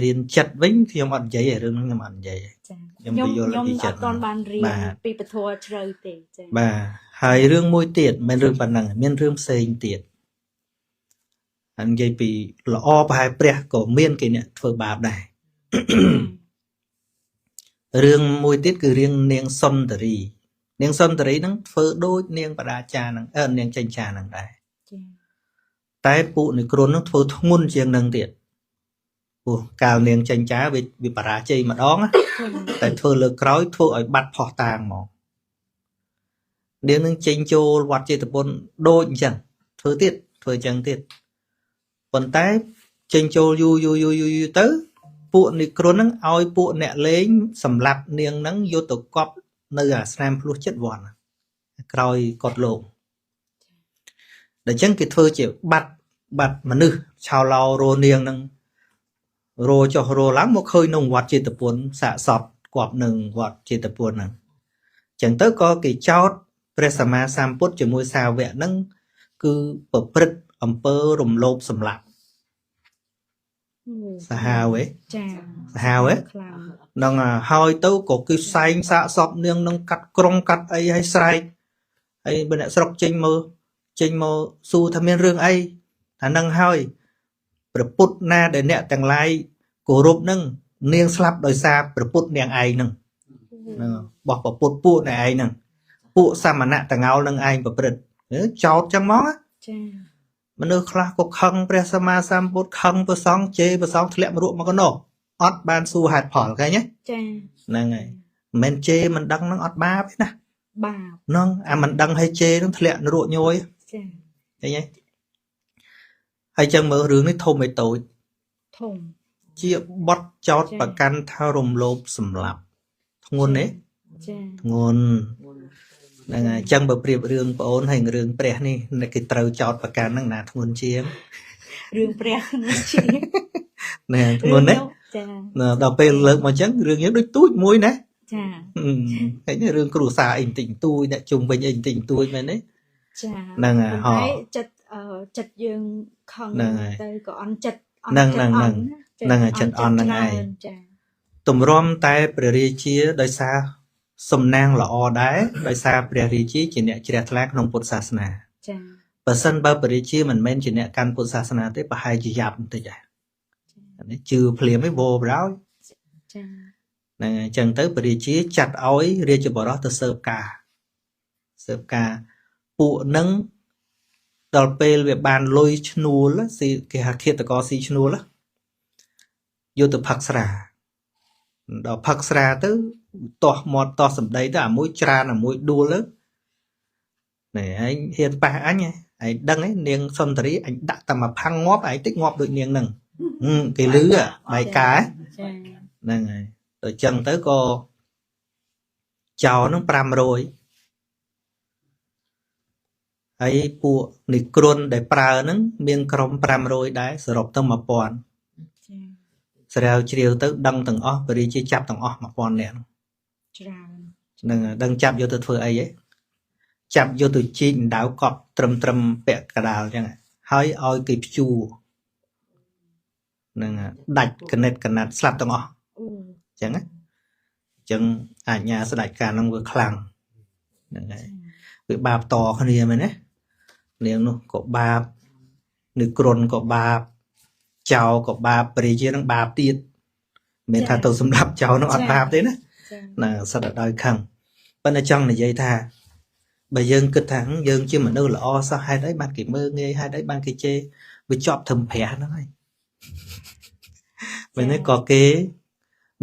រៀនចិត្តវិញខ្ញុំអត់និយាយឲ្យរឿងហ្នឹងខ្ញុំអត់និយាយ ចា ខ្ញុំ ខ្ញុំ ទៅយល់ ខ្ញុំ ពី អ ចិត្ត ត់ទាន់បានរៀន បាទ ពីពធជ្រៅទេចា បាទហើយរឿងមួយទៀតមិនរឿងប៉ុណ្ណឹងមានរឿងផ្សេងទៀតហើយនិយាយពីល្អប្រហែលព្រះក៏មានគេអ្នកធ្វើបាបដែររឿងមួយទៀតគឺរឿងនាងសុន្ទរីហ្នឹងធ្វើដូចនាងបដាចាហ្នឹងនាងចិញ្ចាហ្នឹងដែរ ចា តែពួកនិក្រុនហ្នឹងធ្វើធ្ងន់ជាងហ្នឹងទៀតព្រោះកាលនាងចិញ្ចាវាបរាជ័យម្ដងណាតែធ្វើលើកក្រោយធ្វើឲ្យបាត់ផោះតាងមកនាងនឹងចេញចូលវត្តចេតពុនដូចអញ្ចឹងធ្វើអញ្ចឹងទៀតប៉ុន្តែចេញចូលយូរទៅពួកនិក្រុនហ្នឹងឲ្យពួកអ្នកលេងសម្លាប់នាងហ្នឹងយកទៅកប់នៅអាស្នាមភ្លោះចិត្តវត្តក្រោយកត់លោកដល់អញ្ចឹងគេធ្វើជាបាត់មនុស្សឆោឡោរោនាងហ្នឹងរោចុះរោឡើងមកឃើញក្នុងវត្តចេតពុនសាកសពគប់នឹងវត្តចេតពុនហ្នឹងអញ្ចឹងទៅក៏គេចោទព្រះសម្មាសម្ពុទ្ធជាមួយសាវកហ្នឹងគឺប្រព្រឹត្តអំពើរំលោភសម្លាប់សាហាវឯង ចា សាហាវឯង ខ្លាំង ហ្នឹងហើយទៅក៏គេសែងសាកសពនាងនឹងកាត់ក្រុងកាត់អីឲ្យស្រែកហើយបើអ្នកស្រុកចេញមកសួរថាមានរឿងអីថានឹងហើយព្រះពុទ្ធណាដែលអ្នកទាំងឡាយគោរពនឹងនាងស្លាប់ដោយសារព្រះពុទ្ធនាងឯងហ្នឹងបោះព្រះពុទ្ធពួកអ្នកឯងហ្នឹងពួកសមណៈតងោលនឹងឯងប្រព្រឹត្តចោតចឹងមក ចា មនុស្សខ្លះក៏ខឹងព្រះសម្មាសម្ពុទ្ធខឹងព្រះសង្ឃជេរព្រះសង្ឃធ្លាក់មរក់មកកណោះអត់បានសួរហេតុផលឃើញទេ ចា ហ្នឹងហើយមិនមែនជេរមិនដឹងនឹងអត់បាបទេណា បាប ហ្នឹងអាមិនដឹងឲ្យជេរនឹងធ្លាក់នរកញយ ចា ឃើញទេហើយចឹងមើលរឿងនេះធំឯតូច ធំ ជាបទចោតប្រកាន់ថារំលោភសម្លាប់ធ្ងន់ទេ ចា ធ្ងន់ហ្នឹងហើយចឹងបើប្រៀបរឿងប្អូនហើយរឿងព្រះនេះគេត្រូវចោតប្រកាន់ហ្នឹងណាធ្ងន់ជាង រឿងព្រះនោះជា ណែធ្ងន់ទេ ចា ដល់ពេលលើកមកចឹងរឿងយើងដូចទូចមួយណា ច ចា ហើយនេះរឿងគ្រួសារអីតិចតួចអ្នកជុំវិញអីតិចតួចមែនទេ ចា ហ្នឹងហើយ ប៉ុន្តែចិត្តយើងខឹង ហ្នឹងហើយ ទៅក៏អន់ចិត្ត ហ្នឹងហើយចិត្តអន់ហ្នឹងឯង ចា ទម្រាំតែព្រះរាជាដោយសារសំណាងល្អដែរដោយសារព្រះរាជាជាអ្នកជ្រះថ្លាក្នុងពុទ្ធសាសនា ចា បើសិនបើព្រះរាជាមិនមែនជាអ្នកកាន់ពុទ្ធសាសនាទេប្រហែលជាយ៉ាប់បន្តិចដែរនេះជឿភ្លាមឯងវោបរោយ ចា ហ្នឹងហើយអញ្ចឹងទៅព្រះរាជាចាត់ឲ្យរាជបរិសទៅស៊ើបការពួកនឹងដល់ពេលវាបានលុយឈ្នួលស៊ីគេហៅឃាតករស៊ីឈ្នួលយកទៅផឹកស្រាដល់ផឹកស្រាទៅទាស់មាត់ទាស់សម្ដីទៅអាមួយច្រានអាមួយដួលទៅនេះឯងហ៊ានប៉ះអញឯងដឹងឯងនាងសុន្ទរីអញដាក់តែមកផាំងងាប់ឯងតិចងាប់ដូចនាងហ្នឹងគេលឺបែកកាហ្នឹងហើយទៅចឹងទៅក៏ចោលនឹង500ហើយពួកនិគ្រុនដែលប្រើហ្នឹងមានក្រុម500ដែរសរុបទៅ1000 ស្រាវជ្រាវទៅដឹងទាំងអស់បរិជាចាប់ទាំងអស់1000នាក់ ច្រើន ហ្នឹងដឹងចាប់យកទៅធ្វើអីហ៎ចាប់យកទៅជីកដៅកប់ត្រឹមពាក់កដាលអញ្ចឹងហើយឲ្យគេព្យួរហ្នឹងដាច់កណិតកណាត់ស្លាប់ទាំងអស់អញ្ចឹងអាជ្ញាស្ដេចការនឹងវាខ្លាំងហ្នឹងហើយវាបាបតគ្នាមែនទេនាងនោះក៏បាបនិគ្រុនក៏បាបចៅក៏បាបព្រះរាជានឹងបាបទៀតមិនថាទៅសម្រាប់ចៅនឹងអត់បាបទេណាសិតតែដោយខឹងប៉ុន្តែចង់និយាយថាបើយើងគិតថាយើងជាមនុស្សល្អសោះហេតុអីបានគេមើលងាយហេតុអីបានគេជេរវាជាប់ធំព្រះហ្នឹងហើយពេលនេះក៏គេ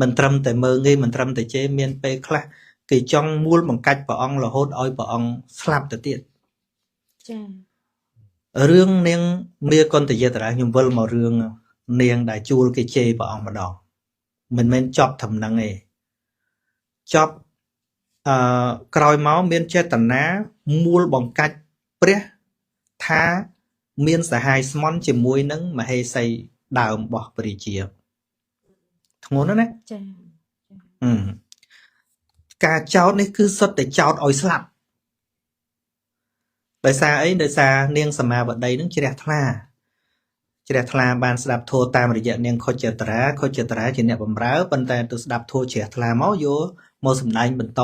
មិនត្រឹមតែមើលងាយមិនត្រឹមតែជេរមានពេលខ្លះគេចង់មូលបង្កាច់ព្រះអង្គរហូតឲ្យព្រះអង្គស្លាប់ទៅទៀតចារឿងនាងមាកុន្ទយតារាខ្ញុំវិលមករឿងនាងដែលជួលគេជេរព្រះអង្គម្ដងមិនមែនចប់ត្រឹមហ្នឹងទេចប់ក្រោយមកមានចេតនាមូលបង្កាច់ព្រះថាមានសហាយស្មន់ជាមួយនឹងមហេសីដើមរបស់ព្រះរាជាធ្ងន់ណាស់ណាចាការចោទនេះគឺសុទ្ធតែចោទឲ្យស្លាប់ដោយសារអីដោយសារនាងសមាវតីនឹងជ្រះថ្លាបានស្ដាប់ធម៌តាមរយៈនាងខុចតារាជាអ្នកបម្រើប៉ុន្តែទៅស្ដាប់ធម៌ជ្រះថ្លាមកយកមកសម្ដែងបន្ត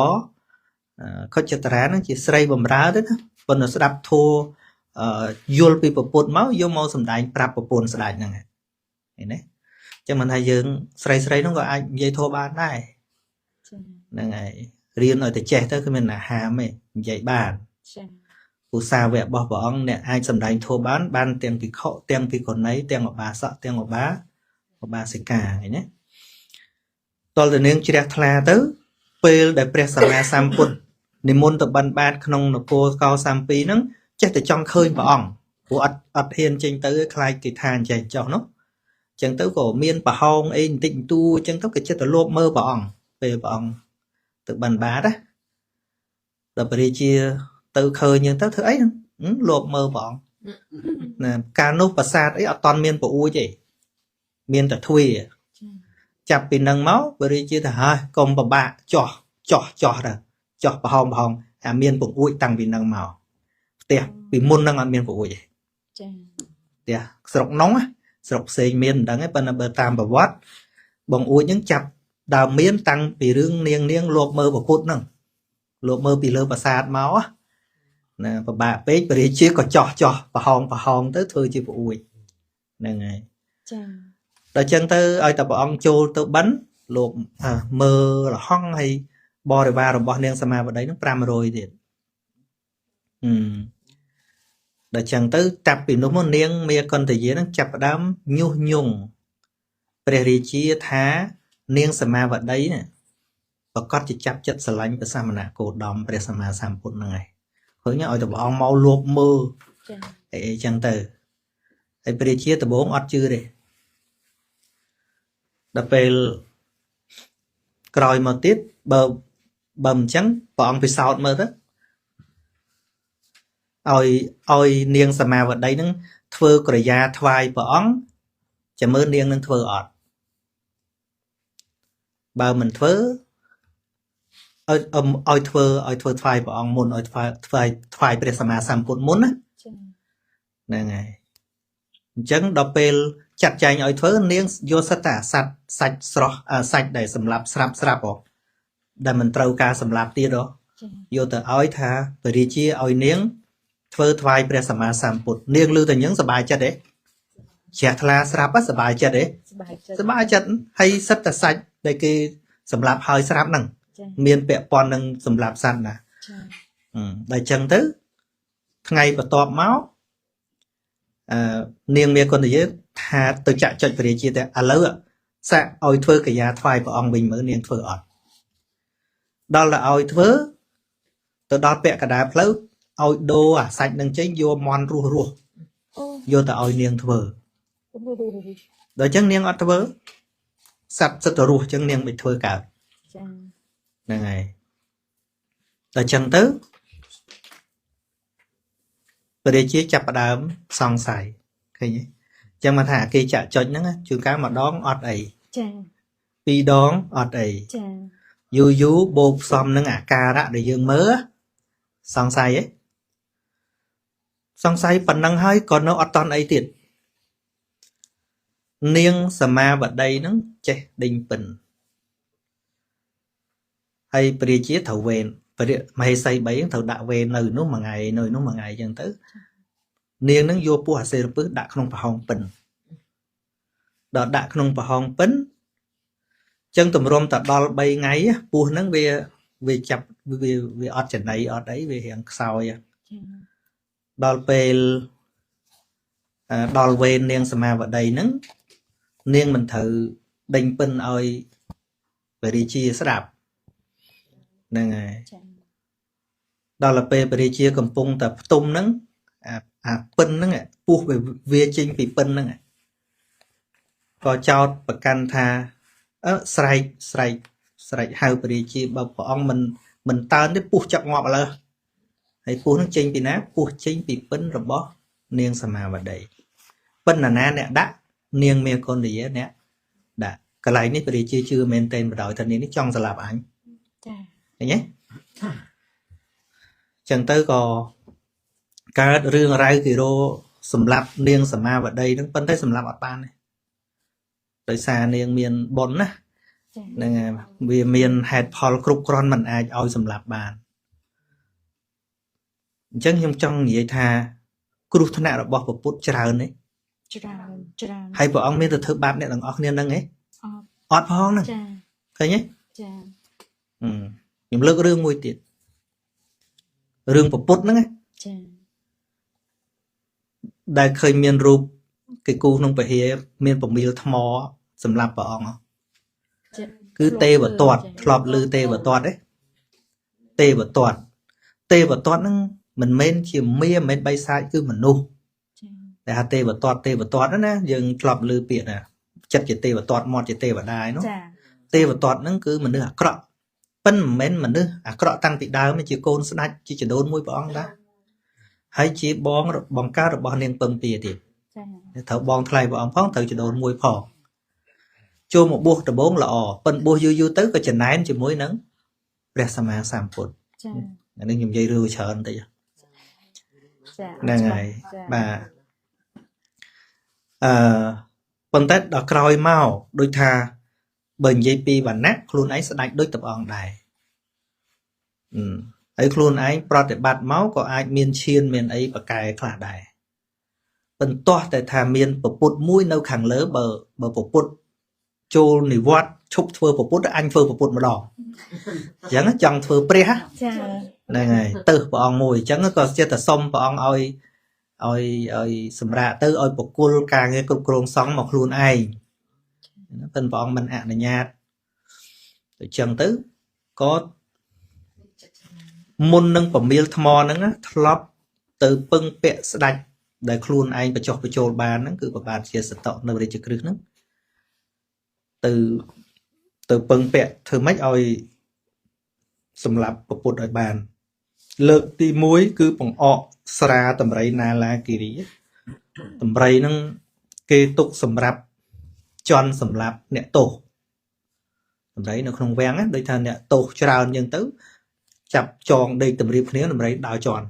ខុចតារានឹងជាស្រីបម្រើទៅណាប៉ុន្តែស្ដាប់ធម៌យល់ពីពុទ្ធមកយកមកសម្ដែងប្រាប់ប្រពន្ធស្ដេចហ្នឹងឃើញទេចឹងមិនថាយើងស្រីហ្នឹងក៏អាចនិយាយធម៌បានដែរហ្នឹងហើយរៀនឲ្យតែចេះទៅគឺមានអាហាមទេនិយាយបានឧស្សាហ៍វៈរបស់ព្រះអង្គអ្នកអាចសម្ដែងធម៌បានទាំងភិក្ខុទាំងភិក្ខុនីទាំងឧបាសកទាំងឧបាសិកាឃើញទេតលតនាងជ្រះថ្លាទៅពេលដែលព្រះសម្មាសម្ពុទ្ធនិមន្តទៅបិណ្ឌបាតក្នុងនគរកោសាំពីហ្នឹងចេះតែចង់ឃើញព្រះអង្គព្រោះអត់ហ៊ានចេញទៅខ្លាចគេថាអញ្ចេះចុះនោះអញ្ចឹងទៅក៏មានប្រហោងអីបន្តិចបន្តួចអញ្ចឹងទៅក៏ចិត្តទៅលោភមើលព្រះអង្គពេលព្រះអង្គទៅបិណ្ឌបាតណាដល់ព្រះរាជាទៅឃើញអញ្ចឹងទៅធ្វើអីហ្នឹងលោភមើលព្រះអង្គណាកាលនោះប្រាសាទអីអត់តន់មានប្រអួចទេមានតែទ្វារចាប់ពីនឹងមកព្រះរាជាថាហើយកុំពិបាកចោះទៅចោះប្រហោងអាមានប្រអួចតាំងពីនឹងមកផ្ទះពីមុននឹងអត់មានប្រអួចទេចាផ្ទះស្រុកនងស្រុកផ្សេងមានមិនដឹងទេប៉ុន្តែបើតាមប្រវត្តិបងអួចហ្នឹងចាប់ដើមមានតាំងពីរឿងនាងលោភមើលប្រពុតហ្នឹងលោភមើលពីលើប្រាសាទមកណាពិបាកពេកព្រះរាជាក៏ចោះប្រហោងទៅធ្វើជាប្រអួចហ្នឹងហើយចាដល់ចឹងទៅឲ្យតែព្រះអង្គចូលទៅបិណ្ឌលោកមើលលហង្សហើយបរិវាររបស់នាងសមាវតីហ្នឹង500ទៀតដល់ចឹងទៅតាប់ពីនោះមកនាងមេកន្តយាហ្នឹងចាប់ផ្ដើមញុះញង់ព្រះរាជាថានាងសមាវតីណាប្រកាសជាចាប់ចិត្តស្រឡាញ់ព្រះសមណគោតមព្រះសម្មាសម្ពុទ្ធហ្នឹងហើយឃើញឲ្យតែព្រះអង្គមកលួបមើលអីចឹងទៅហើយព្រះរាជាដំបងអត់ជឿទេដល់ពេលក្រោយមកទៀតបើមិនអញ្ចឹងព្រះអង្គពិសោធន៍មើលទៅឲ្យនាងសមាវតីនឹងធ្វើក្រយាថ្វាយព្រះអង្គចាំមើលនាងនឹងធ្វើអត់បើមិនធ្វើ ឲ្យធ្វើថ្វាយព្រះអង្គមុនឲ្យថ្វាយព្រះសម្មាសម្ពុទ្ធមុនណា ចា ហ្នឹងហើយអញ្ចឹងដល់ពេលចាត់ចែងឲ្យធ្វើនាងយកសិតតែសាច់ស្រស់សាច់ដែលសម្លាប់ស្រាប់ហ៎ដែលមិនត្រូវការសម្លាប់ទៀតហ៎ ចា យកទៅឲ្យថាបរិជាឲ្យនាងធ្វើថ្វាយព្រះសម្មាសម្ពុទ្ធនាងឮតែញឹងសប្បាយចិត្តទេជ្រះថ្លាស្រាប់សប្បាយចិត្តទេ សប្បាយចិត្ត ហើយសិតតែសាច់ដែលគេសម្លាប់ហើយស្រាប់ហ្នឹង ចា មានពាក់ព័ន្ធនឹងសម្លាប់សត្វណា ចា ដែលចឹងទៅថ្ងៃបន្ទាប់មកនាងមាគុណនិយាយថាទៅចាក់ចុចពរាជាតែឥឡូវសាក់ឲ្យធ្វើកិយាថ្វាយព្រះអង្គវិញមើលនាងធ្វើអត់ដល់ទៅឲ្យធ្វើទៅដល់ពាក់កណ្ដាលផ្លូវឲ្យដូរអាសាច់នឹងចេញយកមន់រស់ អូ យកទៅឲ្យនាងធ្វើដល់ចឹងនាងអត់ធ្វើសត្វសិតទៅរស់ចឹងនាងមិនធ្វើកើត ចា ហ្នឹងហើយដល់ចឹងទៅពរាជាចាប់ផ្ដើមសង្ស័យឃើញទេចឹងមកថាគេចាក់ចុចហ្នឹងជួនកាលម្ដងអត់អី ចា ពីរដងអត់អី ចា យូរបូកផ្សំនឹងអាការៈដែលយើងមើលសង្ស័យហ៎សង្ស័យប៉ុណ្ណឹងហើយក៏នៅអត់តន់អីទៀតនាងសមាវតីហ្នឹងចេះដេញពិនហើយពរាជាត្រូវវេនមហេសី3ហ្នឹងត្រូវដាក់វេននៅនោះមួយថ្ងៃនៅនោះមួយថ្ងៃអញ្ចឹងទៅនាងហ្នឹងយកពោះអាសេរពឹសដាក់ក្នុងប្រហោងពិនដល់ដាក់ក្នុងប្រហោងពិនចឹងទម្រាំតែដល់3ថ្ងៃពោះហ្នឹងវាចាប់វាអត់ចំណៃអត់អីវារៀងខ្សោយដល់ពេលដល់វេននាងសមាវតីហ្នឹងនាងមិនត្រូវដេញពិនឲ្យពរាជាស្ដាប់ហ្នឹងហើយ ចា ដល់ពេលពរាជាកំពុងតែផ្ទុំហ្នឹងអាពិនហ្នឹងពោះវាចេញពីពិនហ្នឹងក៏ចោតប្រកាន់ថាស្រែកហៅពរាជាបើព្រះអង្គមិនតើនទេពោះចាប់ងាប់ឥឡូវហើយពោះហ្នឹងចេញពីណាពោះចេញពីពិនរបស់នាងសមាវតីពិនណាអ្នកដាក់នាងមានកុណ្ឌយាអ្នកដាក់កន្លែងនេះពរាជាជឿមែនតែនបដ ாய் ថានាងនេះចង់ស្លាប់អញ ចា ឃើញទេចឹងទៅក៏កើតរឿងរ៉ាវគេរោសម្លាប់នាងសមាវតីហ្នឹងប៉ុន្តែសម្លាប់អត់បានទេដោយសារនាងមានបុណ្យណា ចា ហ្នឹងហើយវាមានហេតុផលគ្រប់គ្រាន់មិនអាចឲ្យសម្លាប់បានអញ្ចឹងខ្ញុំចង់និយាយថាគ្រោះថ្នាក់របស់ព្រះពុទ្ធច្រើនទេ ច្រើន ហើយព្រះអង្គមានទៅធ្វើបាបអ្នកទាំងអស់គ្នាហ្នឹងទេ អត់ អត់ផងហ្នឹង ចា ឃើញទេ ចា ខ្ញុំលើករឿងមួយទៀតរឿងព្រះពុទ្ធហ្នឹង ចា ដែលឃើញមានរូបគេគូក្នុងពហិយមានប្រមៀលថ្មសម្រាប់ព្រះអង្គ ចា គឺទេវទត្តធ្លាប់ឮទេវទត្តទេទេវទត្តហ្នឹងមិនមែនជាមាមិនមែនបិសាចគឺមនុស្ស ចា តែថាទេវទត្តណាយើងធ្លាប់ឮពាក្យណាចិត្តជាទេវទត្តមាត់ជាទេវតាឯនោះ ចា ទេវទត្តហ្នឹងគឺមនុស្សអាក្រក់ប៉ិនមិនមែនមនុស្សអាក្រក់តាំងពីដើមជាកូនស្ដេចជាចដូនមួយព្រះអង្គដែរហើយជាបងកើតរបស់នាងពឹមពីទៀត ចា ត្រូវបងថ្លៃព្រះអង្គផងត្រូវចដូនមួយផងចូលមកបួសដំបងល្អប៉ិនបួសយូរទៅក៏ចំណែនជាមួយនឹងព្រះសម្មាសម្ពុទ្ធ ចា អានេះខ្ញុំនិយាយរឿងច្រើនតិច ចា ហ្នឹងហើយបាទប៉ុន្តែដល់ក្រោយមកដូចថាបើនិយាយពីវណ្ណៈខ្លួនឯងស្ដេចដូចព្រះអង្គដែរហើយខ្លួនឯងប្រតិបត្តិមកក៏អាចមានឈានមានអីប្រកែខ្លះដែរបន្ទាស់តែថាមានពពុទ្ធមួយនៅខាងលើបើពពុទ្ធចូលនិវត្តន៍ឈប់ធ្វើពពុទ្ធអញធ្វើពពុទ្ធម្ដងអញ្ចឹងចង់ធ្វើព្រះ ចា ហ្នឹងហើយទៅព្រះអង្គមួយអញ្ចឹងក៏ចិត្តតែសុំព្រះអង្គឲ្យសម្រាប់ទៅឲ្យបកគលការងារគ្រប់គ្រងសង្ឃមកខ្លួនឯងប៉ុន្តែព្រះអង្គមិនអនុញ្ញាតអញ្ចឹងទៅក៏មុននឹងប្រមៀលថ្មហ្នឹងធ្លាប់ទៅពឹងពាក់ស្ដាច់ដែលខ្លួនឯងបញ្ចុះបញ្ចូលបានហ្នឹងគឺប្របាទជាសតៈនៅរាជក្រឹសហ្នឹងទៅពឹងពាក់ធ្វើម៉េចឲ្យសម្រាប់ពពុទ្ធឲ្យបានលើកទី1គឺបង្អកស្រាតម្រៃណាឡាគិរីតម្រៃហ្នឹងគេទុកសម្រាប់ជន់សម្រាប់អ្នកទោស តម្រៃនៅក្នុងវាំងដូចថាអ្នកតោសច្រើនអញ្ចឹងទៅចាប់ចងដេកតម្រៀបគ្នាតម្រៃដើរជន់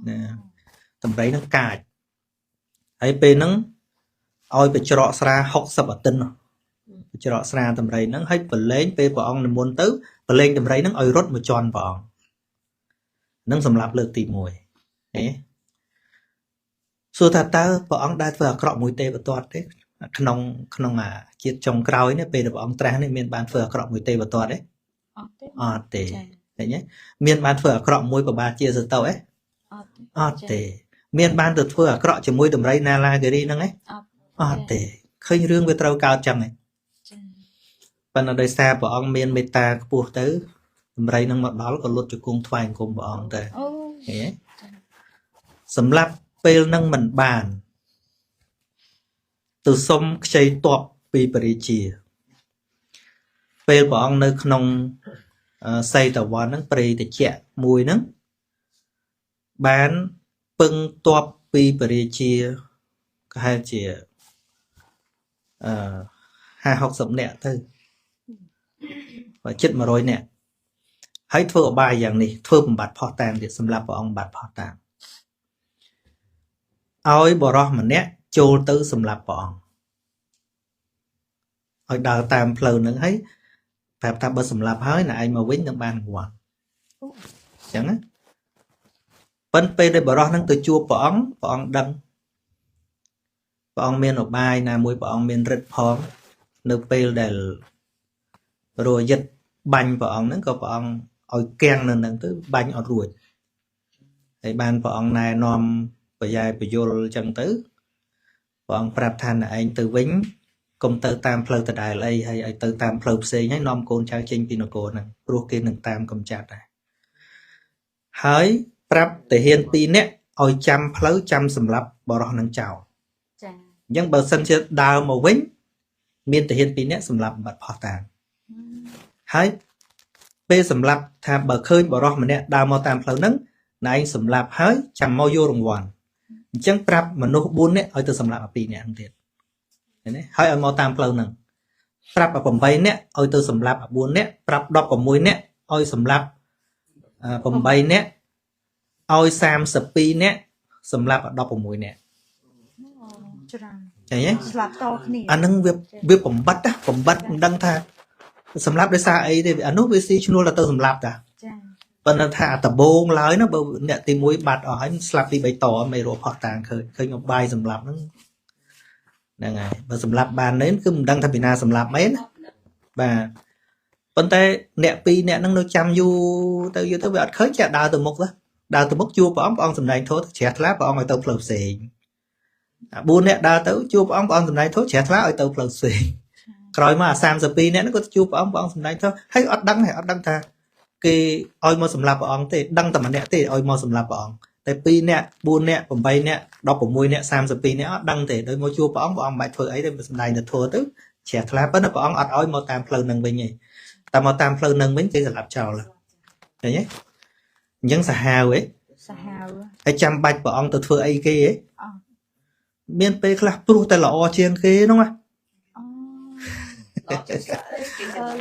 ណាតម្រៃនឹងកាចហើយពេលហ្នឹងឲ្យបច្រកស្រា60អាទិនបច្រកស្រាតម្រៃហ្នឹងឲ្យប្រឡែងពេលព្រះអង្គនិមន្តទៅប្រឡែងតម្រៃហ្នឹងឲ្យរត់មកជន់ព្រះអង្គនឹងសម្រាប់លើកទី1ហេសួរថាតើព្រះអង្គដែលធ្វើអាក្រក់មួយទេបតតទេក្នុងអាជាតិចុងក្រោយនេះពេលព្រះអង្គត្រាស់នេះមានបានធ្វើអាក្រក់មួយទេបតតទេអត់ទេឃើញទេមានបានធ្វើអាក្រក់មួយប្របាទជាសតោទេអត់ទេមានបានទៅធ្វើអាក្រក់ជាមួយតម្រៃណាឡាគិរីហ្នឹងទេអត់ទេឃើញរឿងវាត្រូវកើតចឹងឯងប៉ុន្តែដោយសារព្រះអង្គមានមេត្តាខ្ពស់ទៅតម្រៃនឹងមកដល់ក៏លុតជង្គង់ថ្វាយអង្គមព្រះអង្គទៅឃើញទេសម្រាប់ពេលហ្នឹងមិនបានទៅសុំខ្ចីតបពីបរិជាពេលព្រះអង្គនៅក្នុងសីតវ័នហ្នឹងព្រៃតិចមួយហ្នឹងបានពឹងតបពីបរិជាក៏ហៅជា50-60 នាក់ទៅបើជិត100នាក់ហើយធ្វើអបាយយ៉ាងនេះធ្វើបំបត្តិផោះតាំងទៀតសម្រាប់ព្រះអង្គបំបត្តិផោះតាំងឲ្យបរោះម្នាក់ចូលទៅសម្រាប់ព្រះអង្គឲ្យដើរតាមផ្លូវហ្នឹងហើយប្រាប់ថាបើសម្រាប់ហើយណែឯងមកវិញនឹងបានរង្វាន់អញ្ចឹងណាប៉ុន្តែពេលដែលបរោះហ្នឹងទៅជួបព្រះអង្គដឹងព្រះអង្គមានឧបាយណាមួយព្រះអង្គមានរិទ្ធផងនៅពេលដែលរយិតបាញ់ព្រះអង្គហ្នឹងក៏ព្រះអង្គឲ្យគាំងនៅហ្នឹងទៅបាញ់អត់រួចហើយបានព្រះអង្គណែនាំបយាយបយលអញ្ចឹងទៅព្រះអង្គប្រាប់ថាឯងទៅវិញកុំទៅតាមផ្លូវដដែលអីហើយឲ្យទៅតាមផ្លូវផ្សេងហើយនាំកូនចៅចេញពីនគរហ្នឹងព្រោះគេនឹងតាមកំចាត់ដែរហើយប្រាប់ទាហាន2នាក់ឲ្យចាំផ្លូវចាំសម្រាប់បរោះនឹងចោលចាអញ្ចឹងបើសិនជាដើរមកវិញមានទាហាន2នាក់សម្រាប់បាត់ផោះតាំងហើយពេលសម្រាប់ថាបើឃើញបរោះម្នាក់ដើរមកតាមផ្លូវហ្នឹងណែឯងសម្រាប់ហើយចាំមកយករង្វាន់អញ្ចឹងប្រាប់មនុស្ស4នាក់ឲ្យទៅសម្រាប់2នាក់ហ្នឹងទៀតឃើញទេហើយឲ្យមកតាមផ្លូវហ្នឹងប្រាប់8នាក់ឲ្យទៅសម្រាប់4នាក់ប្រាប់16នាក់ឲ្យសម្រាប់8នាក់ឲ្យ32នាក់សម្រាប់16នាក់ច្រើនឃើញទេស្លាប់តគ្នាអាហ្នឹងវាបំបត្តិមិនដឹងថាសម្រាប់ដោយសារអីទេអានោះវាស៊ីឈ្នួលទៅសម្រាប់តាចាប៉ុន្តែថាដំបងឡើយណាបើអ្នកទី1បាត់អស់ហើយស្លាប់ទី3តមិនរកផោះតាំងឃើញអបាយសម្រាប់ហ្នឹងហ្នឹងហើយបើសម្រាប់បាននេះគឺមិនដឹងថាពីណាសម្រាប់មែនបាទប៉ុន្តែអ្នក2នាក់ហ្នឹងនៅចាំយូរទៅវាអត់ឃើញចេះដើរទៅមុខជួបព្រះអង្គសម្ដែងធម៌ជ្រះថ្លាព្រះអង្គឲ្យទៅផ្លូវផ្សេង4នាក់ដើរទៅជួបព្រះអង្គសម្ដែងធម៌ជ្រះថ្លាឲ្យទៅផ្លូវផ្សេងក្រោយមកអា32នាក់ហ្នឹងក៏ជួបព្រះអង្គសម្ដែងធម៌ហើយអត់ដឹងថាគេឲ្យមកសម្រាប់ព្រះអង្គទេដឹងតែម្នាក់ទេឲ្យមកសម្រាប់ព្រះអង្គតែ2នាក់4នាក់8នាក់16នាក់32នាក់អត់ដឹងទេដោយមកជួបព្រះអង្គមិនបាច់ធ្វើអីទេសម្ដែងតែធម៌ទៅជ្រះថ្លាប៉ុន្តែព្រះអង្គអត់ឲ្យមកតាមផ្លូវហ្នឹងវិញទេតែមកតាមផ្លូវហ្នឹងវិញគេសម្រាប់ចោលឃើញទេអញ្ចឹងសាហាវហើយចាំបាច់ព្រះអង្គទៅធ្វើអីគេហ៎មានពេលខ្លះព្រោះតែល្អជាងគេហ្នឹងណា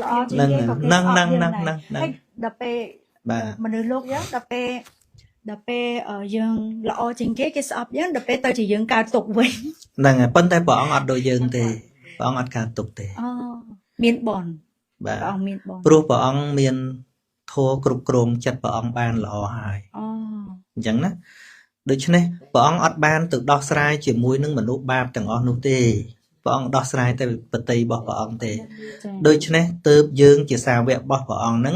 ល្អជាងគេហ្នឹងដល់ពេលមនុស្សលោកយ៉ាងដល់ពេលយើងល្អជាងគេស្អប់យើងដល់ពេលទៅជាយើងកើតទុកវិញហ្នឹងហើយប៉ុន្តែព្រះអង្គអត់ដូចយើងទេព្រះអង្គអត់កើតទុកទេមានបនបាទព្រះអង្គមានបនព្រោះព្រះអង្គមានធម៌គ្រប់គ្រងចិត្តព្រះអង្គបានល្អហើយអញ្ចឹងណាដូច្នេះព្រះអង្គអត់បានទៅដោះស្រាយជាមួយនឹងមនុស្សបាបទាំងអស់នោះទេព្រះអង្គដោះស្រាយតែបតីរបស់ព្រះអង្គទេដូច្នេះទើបយើងជាសាវករបស់ព្រះអង្គហ្នឹង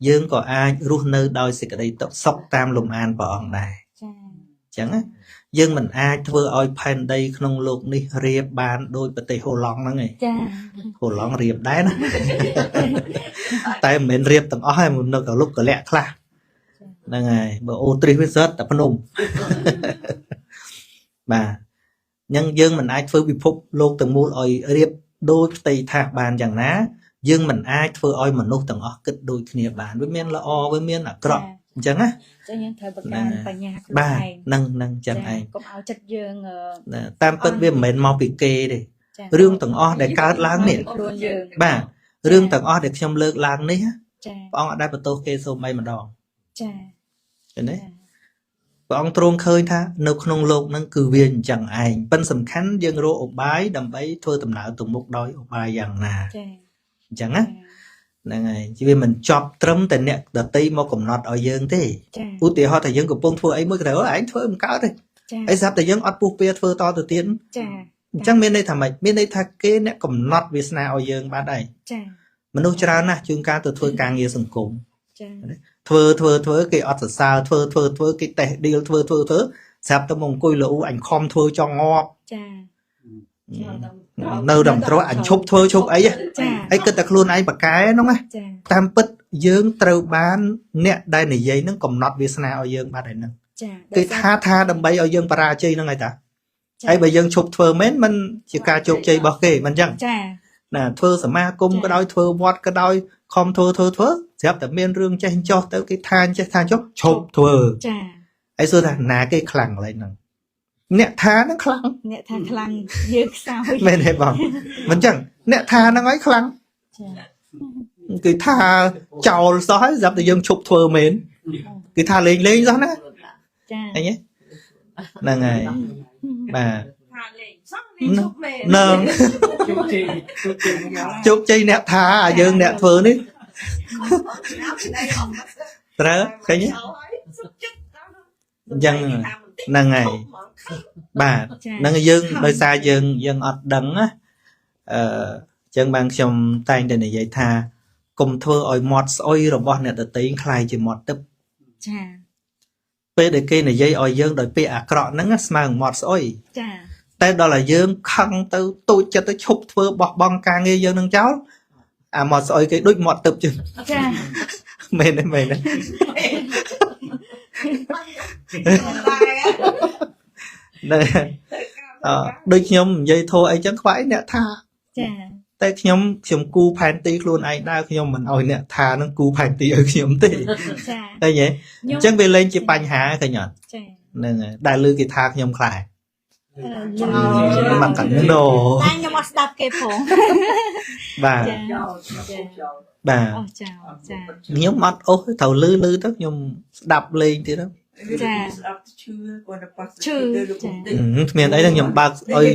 យើងក៏អាចរស់នៅដោយសេចក្តីសុខតាមលំអានព្រះអង្គដែរចា៎អញ្ចឹងណាយើងមិនអាចធ្វើឲ្យផែនដីក្នុងโลกនេះរៀបបានដោយប្រទេសហូឡង់ហ្នឹងឯងចា៎ហូឡង់រៀបដែរណាតែមិនមែនរៀបទាំងអស់ហើយនៅកលុបកលៈខ្លះហ្នឹងហើយបើអូទ្រីសវាសិតតែភ្នំបាទអញ្ចឹងយើងមិនអាចធ្វើពិភពលោកទាំងមូលឲ្យរៀបដូចផ្ទៃថាសបានយ៉ាងណាយើងមិនអាចធ្វើឲ្យមនុស្សទាំងអស់គិតដូចគ្នាបានវាមានល្អវាមានអាក្រក់អញ្ចឹងណាចឹងយើងត្រូវបង្កើនបញ្ញាខ្លួនឯងបាទហ្នឹងអញ្ចឹងឯងកុំឲ្យចិត្តយើងតាមពិតវាមិនមែនមកពីគេទេរឿងទាំងអស់ដែលកើតឡើងនេះបាទ រឿងទាំងអស់ដែលខ្ញុំលើកឡើងនេះ ចា ព្រះអង្គអត់ដែលបន្ទោសគេសូម្បីម្ដង ចា ឃើញទេព្រះអង្គទ្រង់ឃើញថានៅក្នុងโลกហ្នឹងគឺវាអញ្ចឹងឯងប៉ិនសំខាន់យើងរកឧបាយដើម្បីធ្វើដំណើរទៅមុខដោយឧបាយយ៉ាងណា ចា អញ្ចឹងណាហ្នឹងហើយជាវាមិនចប់ត្រឹមតែអ្នកដតីមកកំណត់ឲ្យយើងទេ ចា ឧទាហរណ៍ថាយើងកំពុងធ្វើអីមួយក៏ត្រូវឯងធ្វើមិនកើតទេ ចា អីស្រាប់តែយើងអត់ពុះពៀធ្វើតទៅទៀត ចា អញ្ចឹងមានន័យថាម៉េចមានន័យថាគេអ្នកកំណត់វាសនាឲ្យយើងបាត់ហើយ ចា មនុស្សច្រើនណាស់ជួនកាលទៅធ្វើការងារសង្គម ចា ធ្វើគេអត់សរសើរធ្វើគេតេះឌីលធ្វើស្រាប់តែមកអង្គុយលូអញខំធ្វើចង់ងាប់ ចា នៅដំត្រអញឈប់ធ្វើឈប់អី ចា អីគិតតែខ្លួនឯងបកកែហ្នឹងណា ចា តាមពិតយើងត្រូវបានអ្នកដែលនិយាយហ្នឹងកំណត់វាសនាឲ្យយើងបាត់ហើយហ្នឹង ចា គេថាដើម្បីឲ្យយើងបរាជ័យហ្នឹងហើយតាហើយបើយើងឈប់ធ្វើមែនមិនជាការជោគជ័យរបស់គេមិនអញ្ចឹង ចា ណាធ្វើសមាគមក៏ដោយធ្វើវត្តក៏ដោយខំធ្វើស្រាប់តែមានរឿងចេះចោះទៅគេថាចេះថាចោះឈប់ធ្វើ ចា ហើយសួរថាណាគេខ្លាំងកន្លែងហ្នឹងអ្នកថាហ្នឹងខ្លាំង អ្នកថាខ្លាំងយើងខ្សោយ មែនទេបងមិនអញ្ចឹងអ្នកថាហ្នឹងហើយខ្លាំង ចា គឺថាចោលសោះហើយស្រាប់តែយើងឈប់ធ្វើមែនគឺថាលេងសោះណា ចា អីហ្នឹងហើយបាទ ថាលេងសោះលេងជប់មែន នឹង ជោគជ័យ ជោគជ័យអ្នកថាអាយើងអ្នកធ្វើនេះត្រូវឃើញទេអញ្ចឹងហ្នឹងហើយបាទហ្នឹងហើយយើងដោយសារយើងអត់ដឹងណាអញ្ចឹងបានខ្ញុំតែងតែនិយាយថាកុំធ្វើឲ្យមាត់ស្អុយរបស់អ្នកដទៃคล้ายជាមាត់ទឹក ចា ពេលដែលគេនិយាយឲ្យយើងដោយពាក្យអាក្រក់ហ្នឹងណាស្មើនឹងមាត់ស្អុយ ចា តែដល់ឲ្យយើងខឹងទៅទូចចិត្តទៅឈប់ធ្វើបោះបង់ការងារយើងនឹងចោលអាមាត់ស្អុយគេដូចមាត់ទឹកចឹង ចា មែនទេមែនទេដូចខ្ញុំនិយាយធោះអីចឹងខ្វាយអ្នកថា ចា តែខ្ញុំគូផែនទីខ្លួនឯងដែរខ្ញុំមិនឲ្យអ្នកថានឹងគូផែនទីឲ្យខ្ញុំទេ ចា ឃើញទេអញ្ចឹងវាលែងជាបញ្ហាឃើញអត់ ចា ហ្នឹងហើយដែលឮគេថាខ្ញុំខ្លាច យើង មកកណ្ដោ តែខ្ញុំអត់ស្ដាប់គេផង បាទ ចា បាទ អស់ចោលចា ខ្ញុំអត់អូសត្រូវលឺទៅខ្ញុំស្ដាប់លេងទៀតទៅ ចា ស្ដាប់ឈឺគាត់ទៅប៉ះ ឈឺចា គ្មានអីទេខ្ញុំបើកឲ្យ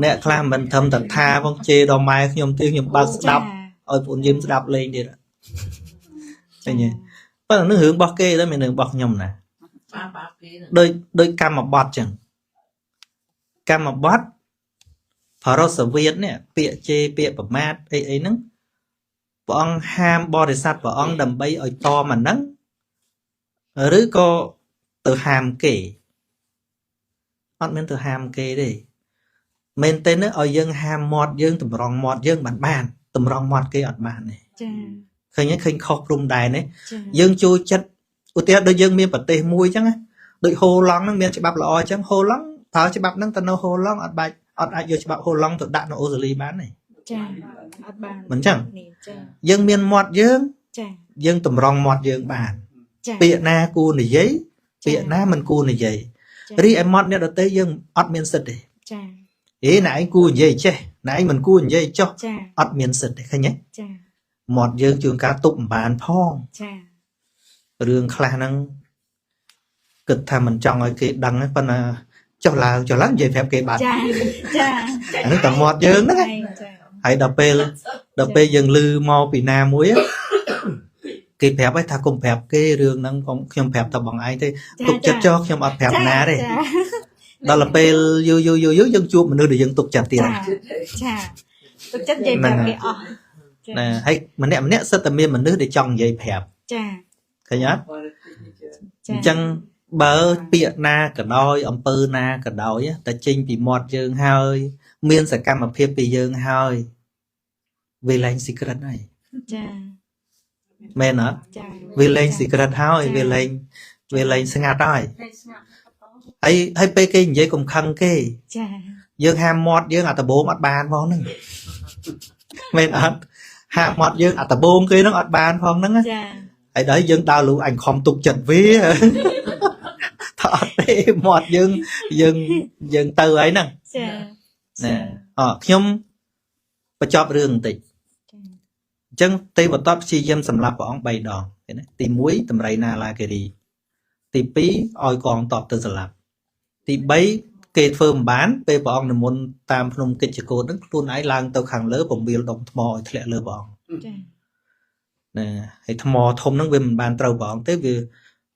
អ្នកខ្លះមិនធំតែថាផងជេរដល់ម៉ែខ្ញុំទៀតខ្ញុំបើកស្ដាប់ឲ្យបងយឹមស្ដាប់លេងទៀតឃើញទេប៉ុន្តែនឹងរឿងរបស់គេទៅមានរឿងរបស់ខ្ញុំណា បាបគេ ដោយកម្មបត្តិចឹងកម្មបត្តិផរសវិទ្យនេះពាក្យជេរពាក្យប្រមាថអីហ្នឹងព្រះអង្គហាមបរិស័ទព្រះអង្គដើម្បីឲ្យតមអាហ្នឹងឬក៏ទៅហាមគេអត់មានទៅហាមគេទេមែនទេណាឲ្យយើងហាមមាត់យើងតម្រង់មាត់យើងបានតម្រង់មាត់គេអត់បានទេ ចា ឃើញឃើញខុសព្រំដែនទេ ចា យើងចូលចិត្តឧទាហរណ៍ដូចយើងមានប្រទេសមួយអញ្ចឹងណាដូចហូឡង់ហ្នឹងមានច្បាប់ល្អអញ្ចឹងហូឡង់ប្រើច្បាប់ហ្នឹងទៅនៅហូឡង់អត់អាចយកច្បាប់ហូឡង់ទៅដាក់នៅអូស្ត្រាលីបានទេ ចាអត់បាន មិនចឹង នេះចា យើងមានមាត់យើង ចា យើងតម្រង់មាត់យើងបាន ចា ពាក្យណាគួរនិយាយពាក្យណាមិនគួរនិយាយរីឯមាត់អ្នកដទៃយើងអត់មានសិទ្ធទេ ចា ហេណែឯងគួរនិយាយចេះណែឯងមិនគួរនិយាយចុះ ចា អត់មានសិទ្ធទេឃើញទេ ចា មាត់យើងជួនកាលទុកមិនបានផង ចា រឿងខ្លះហ្នឹងគិតថាមិនចង់ឲ្យគេដឹងទេប៉ុន្តែចុះឡើងនិយាយប្រាប់គេបាន ចាចា អានេះតែមាត់យើងហ្នឹង ចា ហើយដល់ពេលយើងលឺមកពីណាមួយគេប្រាប់ឲ្យថាកុំប្រាប់គេរឿងហ្នឹងខ្ញុំប្រាប់តែបងឯងទេទុកចិត្តចោះខ្ញុំអត់ប្រាប់ណាទេដល់ពេលយូរយើងជួបមនុស្សដែលយើងទុកចិត្តទៀត ចាទុកចិត្តនិយាយប្រាប់គេអស់ ណាហើយម្នាក់សិតតែមានមនុស្សដែលចង់និយាយប្រាប់ ចា ឃើញអត់ ចា អញ្ចឹងបើពាក្យណាក៏ដោយអំពើណាក៏ដោយតែចេញពីមាត់យើងហើយមានសកម្មភាពពីយើងហើយវាលែង secret ហើយ ចា មែនអត់ ចា វាលែង secret ហើយវាលែងស្ងាត់ហើយហើយពេលគេនិយាយកុំខឹងគេ ចា យើងហាមមាត់យើងអាដបងអត់បានផងហ្នឹងមែនអត់ហាមមាត់យើងអាដបងគេហ្នឹងអត់បានផងហ្នឹង ចា ហើយដល់យើងដើរលូអញខំទុកចិត្តវាថាអត់ទេមាត់យើងទៅហើយហ្នឹង ចា ណាខ្ញុំបញ្ចប់រឿងបន្តិច ចឹងទេវតតព្យាយាមសម្លាប់ព្រះអង្គ3 ដងឃើញទេទី1តម្រៃណាឡាគិរីទី2ឲ្យកងតបទៅសម្លាប់ទី3គេធ្វើមិនបានពេលព្រះអង្គនិមន្តតាមភ្នំកិច្ចកោតហ្នឹងខ្លួនឯងឡើងទៅខាងលើពមៀលដុំថ្មឲ្យធ្លាក់លើព្រះអង្គ ចា ណាហើយថ្មធំហ្នឹងវាមិនបានត្រូវព្រះអង្គទេ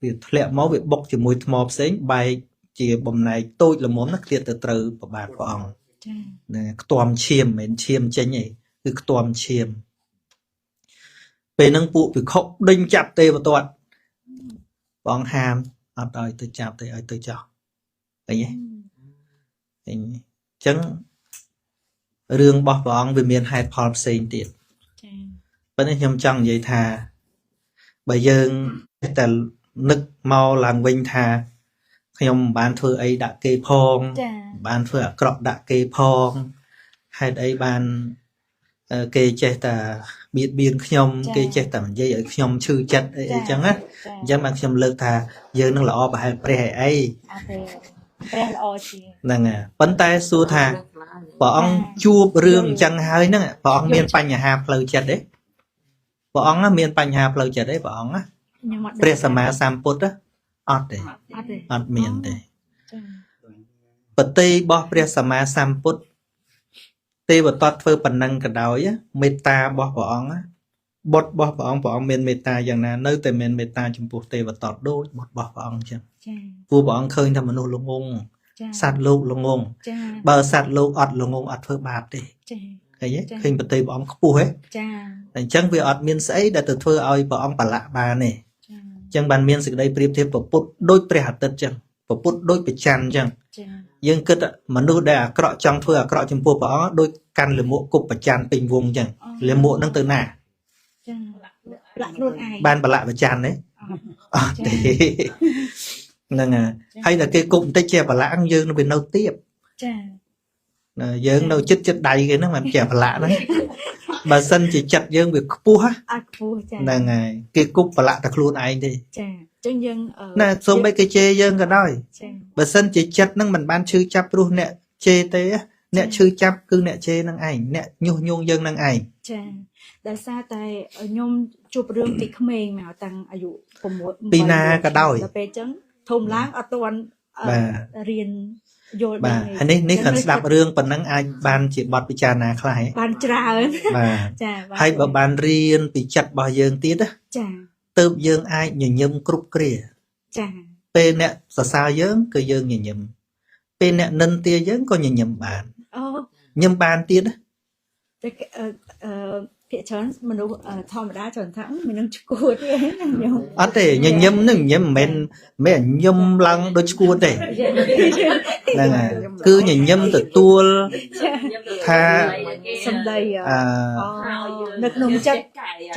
វាធ្លាក់មកវាបុកជាមួយថ្មផ្សេងបែកជាបំណែកតូចល្មមណាឃ្លាតទៅត្រូវប្របាទព្រះអង្គ ចា ណាខ្ទាំឈាមមិនមែនឈាមចេញទេគឺខ្ទាំឈាមពេលហ្នឹងពួកភិក្ខុដេញចាប់ទេវទត្តព្រះអង្គហាមអត់ឲ្យទៅចាប់ទេឲ្យទៅចោះឃើញទេឃើញអញ្ចឹងរឿងរបស់ព្រះអង្គវាមានហេតុផលផ្សេងទៀត ចា ប៉ុន្តែខ្ញុំចង់និយាយថាបើយើងតែនឹកមកឡើងវិញថាខ្ញុំមិនបានធ្វើអីដាក់គេផង ចា មិនបានធ្វើអាក្រក់ដាក់គេផងហេតុអីបានគេចេះតែបៀតបៀនខ្ញុំគេចេះតែនិយាយឲ្យខ្ញុំឈឺចិត្តអីអញ្ចឹងណាអញ្ចឹងបានខ្ញុំលើកថាយើងនឹងល្អប្រហែលព្រះឲ្យអី អត់ទេព្រះល្អជាង ហ្នឹងហើយប៉ុន្តែសួរថាព្រះអង្គជួបរឿងអញ្ចឹងហើយហ្នឹងព្រះអង្គមានបញ្ហាផ្លូវចិត្តទេព្រះអង្គមានបញ្ហាផ្លូវចិត្តទេព្រះអង្គណា ខ្ញុំអត់ ព្រះសម្មាសម្ពុទ្ធអត់ទេ អត់ទេ អត់មានទេ ចា បតីរបស់ព្រះសម្មាសម្ពុទ្ធទេវតតធ្វើប៉ុណ្ណឹងក៏ដោយមេត្តារបស់ព្រះអង្គបុត្ររបស់ព្រះអង្គមានមេត្តាយ៉ាងណានៅតែមានមេត្តាចំពោះទេវតតដូចបុត្ររបស់ព្រះអង្គអញ្ចឹង ចា ព្រោះព្រះអង្គឃើញថាមនុស្សល្ងង ចា សត្វលោកល្ងង ចា បើសត្វលោកអត់ល្ងងអត់ធ្វើបាបទេ ចា ឃើញទេឃើញបតីព្រះអង្គខ្ពស់ហ៎ ចា តែអញ្ចឹងវាអត់មានស្អីដែលទៅធ្វើឲ្យព្រះអង្គប្រឡាក់បានទេ ចា អញ្ចឹងបានមានសេចក្តីប្រៀបធៀបប្រពុតដូចព្រះអាទិត្យអញ្ចឹងប្រពុតដូចព្រះច័ន្ទអញ្ចឹង ចា យើងគិតមនុស្សដែលអាក្រក់ចង់ធ្វើអាក្រក់ចំពោះព្រះអង្គដូចកាន់លិមួកគប់ប្រច័នពេញវងអញ្ចឹងលិមួកហ្នឹងទៅណា ចាលាក់ខ្លួនឯង បានប្រឡាក់ប្រច័នទេអត់ទេហ្នឹងហើយតែគេគប់បន្តិចជាប្រឡាក់ហ្នឹងយើងវានៅទៀប ចា ណាយើងនៅចិត្តដៃគេហ្នឹងមិនជាប្រឡាក់ហ្នឹងបើសិនជាចិត្តយើងវាខ្ពស់ អត់ខ្ពស់ចា ហ្នឹងហើយគេគប់ប្រឡាក់តែខ្លួនឯងទេ ចាអញ្ចឹងយើង ណាសូម្បីគេជេរយើងក៏ដោយ ចា បើសិនជាចិត្តហ្នឹងមិនបានឈឺចាប់ព្រោះអ្នកជេរទេអ្នកឈឺចាប់គឺអ្នកជេរនឹងឯងអ្នកញុះញង់យើងនឹងឯង ចាដោយសារតែខ្ញុំជួបរឿងពីក្មេងមកតាំងអាយុ6 ពីណាក៏ដោយ ដល់ពេលអញ្ចឹងធំឡើងអត់ទាន់ បាទ រៀនយល់ បាទហើយនេះគ្រាន់ស្ដាប់រឿងប៉ុណ្ណឹងអាចបានជាបទពិចារណាខ្លះហ៎ បានច្រើន បាទ ចាបាទ ហើយបើបានរៀនពីចិត្តរបស់យើងទៀតណា ចា ទើបយើងអាចញញឹមគ្រប់គ្រា ចា ពេលអ្នកសរសើរយើងគឺយើងញញឹមពេលអ្នកនិន្ទាយើងក៏ញញឹមបាន អូ ញញឹមបានទៀតណា តែភាគច្រើនមនុស្សធម្មតាច្រើនថាមិននឹងឈួតទេខ្ញុំ អត់ទេញញឹមហ្នឹងញញឹមមិនមែនញញឹមឡើងដូចឈួតទេហ្នឹងហើយគឺញញឹមទទួលថា សំដី អឺ នៅក្នុងចិត្ត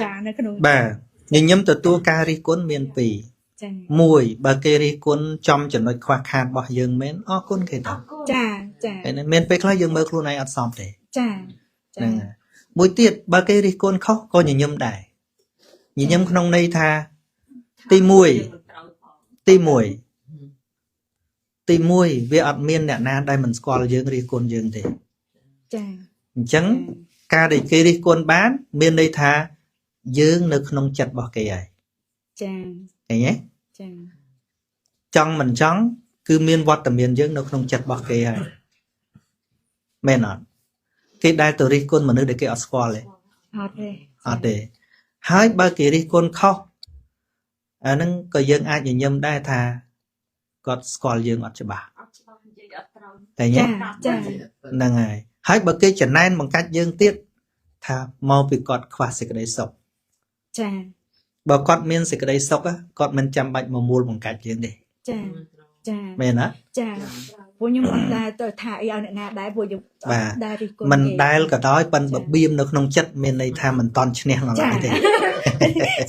ចានៅក្នុង បាទញញឹមទទួលការរិះគន់មានពីរ ចា មួយបើគេរិះគន់ចំចំណុចខ្វះខាតរបស់យើងមែនអរគុណគេទៅ ចាចា ហើយមានពេលខ្លះយើងមើលខ្លួនឯងអត់សមទេ ចា ហ្នឹងហើយមួយទៀតបើគេរិះគន់ខុសក៏ញញឹមដែរញញឹមក្នុងន័យថាទី1ទី1វាអត់មានអ្នកណាដែលមិនស្គាល់យើងរិះគន់យើងទេ ចា អញ្ចឹងការដែលគេរិះគន់បានមានន័យថាយើងនៅក្នុងចិត្តរបស់គេហើយ ចា ឃើញទេ ចា ចង់មិនចង់គឺមានវត្តមានយើងនៅក្នុងចិត្តរបស់គេហើយមែនអត់គេដែលទៅរិះគន់មនុស្សដែលគេអត់ស្គាល់ទេ អត់ទេ អត់ទេហើយបើគេរិះគន់ខុសអាហ្នឹងក៏យើងអាចញញឹមដែរថាគាត់ស្គាល់យើងអត់ច្បាស់តែញ៉េ ចាចា ហ្នឹងហើយបើគេចំណែនបង្កាច់យើងទៀតថាមកពីគាត់ខ្វះសេចក្តីសុខ ចា បើគាត់មានសេចក្តីសុខគាត់មិនចាំបាច់មកមូលបង្កាច់យើងទេ ចាចា មែនណា ចាពួកខ្ញុំអត់ដែរទៅថាអីឲ្យអ្នកណាដែរពួកខ្ញុំដែររិះគន់ មិនដែលក៏ដោយប៉ិនបបៀមនៅក្នុងចិត្តមានន័យថាមិនតន់ឈ្នះឡើយទេ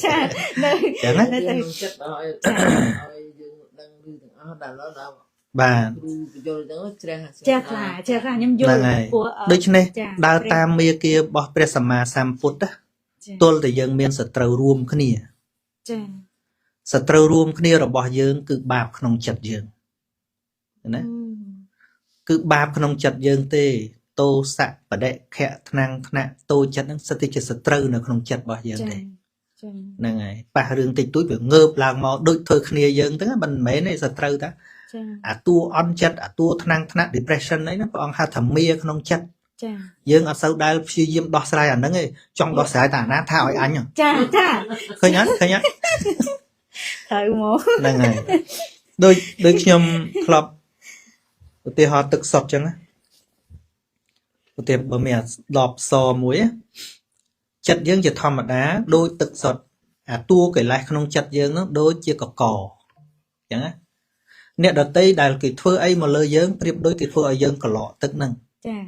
ចានៅ ចឹងណា នៅតែ ចិត្តឲ្យឲ្យយើងដឹងឮទាំងអស់ដល់ដល់ បាទ គ្រូយល់ទាំងជ្រះ ចាខ្លាខ្ញុំយ ហ្នឹង ល់ ហើយ ពួក ដូច្នេះ ចា ដើរតាមមាគ៌ារបស់ព្រះសម្មាសម្ពុទ្ធណាទល់តែយើងមានសត្រូវរួមគ្នា ចា សត្រូវរួមគ្នារបស់យើងគឺបាបក្នុងចិត្តយើងណាគឺបាបក្នុងចិត្តយើងទេ តោសៈបដិខៈថ្នាំងថ្នាក់តូចចិត្តហ្នឹងសិតតែជាសត្រូវនៅក្នុងចិត្តរបស់យើង ចា ទេ ចា ហ្នឹងហើយប៉ះរឿងតិចតួចវាងើបឡើងមកដូចធ្វើគ្នាយើងទៅមិនមែនទេសត្រូវតា ចា អាតួអន់ចិត្តអាតួថ្នាំងថ្នាក់ depression អីហ្នឹងព្រះអង្គហៅថាមាក្នុងចិត្ត ចា យើងអត់សូវដែលព្យាយាមដោះស្រាយអាហ្នឹងទេចង់ដោះស្រាយតែអាណាថាឲ្យអញ ចាចា ឃើញអត់ឃើញអត់ ត្រូវមក ហ្នឹងហើយដូចខ្ញុំធ្លាប់ឧទាហរណ៍ទឹកសុទ្ធចឹងណាឧទាហរណ៍បើមានដបសមួយណាចិត្តយើងជាធម្មតាដូចទឹកសុទ្ធអាតួកិលេសក្នុងចិត្តយើងហ្នឹងដូចជាកកចឹងណាអ្នកដតីដែលគេធ្វើអីមកលើយើងប្រៀបដូចគេធ្វើឲ្យយើងកឡក់ទឹកហ្នឹង ចា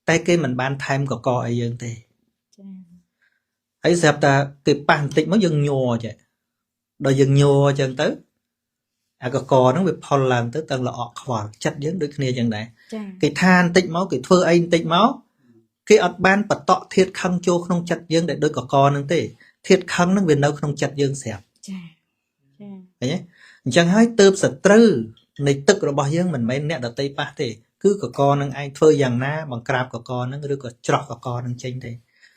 តែគេមិនបានថែមកកអីយើងទេ ចា ហើយស្រាប់តែគេប៉ះបន្តិចមកយើងញ័រចេះដល់យើងញ័រអញ្ចឹងទៅអាកកហ្នឹងវាផុលឡើងទៅទាំងល្អក់ខ្វល់ចិត្តយើងដូចគ្នាអញ្ចឹងដែរ ចា គេថាបន្តិចមកគេធ្វើអីបន្តិចមកគេអត់បានបតក់ធាតខឹងចូលក្នុងចិត្តយើងដែលដូចកកហ្នឹងទេធាតខឹងហ្នឹងវានៅក្នុងចិត្តយើងស្រាប់ ចាចា ឃើញទេអញ្ចឹងហើយទើបសត្រូវនៃទឹករបស់យើងមិនមែនអ្នកដតីប៉ះទេគឺកកហ្នឹងឯងធ្វើយ៉ាងណាបង្ក្រាបកកហ្នឹងឬក៏ច្រោះកកហ្នឹងចេញទេ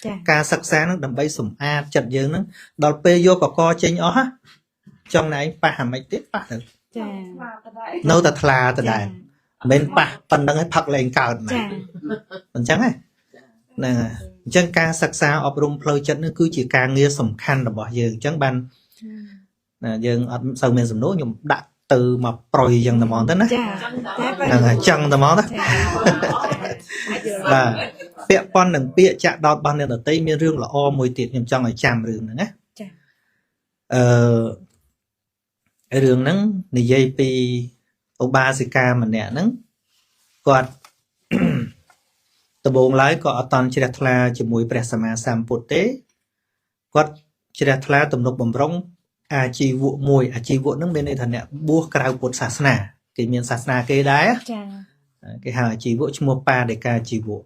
ចា ការសិក្សាហ្នឹងដើម្បីសម្អាតចិត្តយើងហ្នឹងដល់ពេលយកកកចេញអស់ហ่ะចង់ណែឯងប៉ះអាម៉េចទៀតប៉ះទៅ ចា នៅតែថ្លាទៅដែរមិនមែនប៉ះប៉ុណ្្នឹងឲ្យផឹកលែងកើតណា ចា អញ្ចឹងហ៎ហ្នឹងហើយអញ្ចឹងការសិក្សាអប់រំផ្លូវចិត្តនេះគឺជាការងារសំខាន់របស់យើងអញ្ចឹងបានណាយើងអត់សូវមានសំណួរខ្ញុំដាក់ទៅមកប្រុយអញ្ចឹងតែហ្មងទៅណា ចា ហ្នឹងហើយចឹងតែហ្មងទៅបាទពាក់ព័ន្ធនឹងពាក្យចាក់ដោតរបស់អ្នកដតីមានរឿងល្អមួយទៀតខ្ញុំចង់ឲ្យចាំរឿងហ្នឹងណា ចា រឿងហ្នឹងនិយាយពីឧបាសិកាម្នាក់ហ្នឹងគាត់ ដំបូងឡើយក៏អត់តន់ជ្រះថ្លាជាមួយព្រះសម្មាសម្ពុទ្ធទេគាត់ជ្រះថ្លាទំនុកបំរុងអាជីវៈមួយអាជីវៈហ្នឹងមានន័យថាអ្នកបួសក្រៅពុទ្ធសាសនាគេមានសាសនាគេដែរ ចា គេហៅអាជីវៈឈ្មោះបាដេកាជីវៈ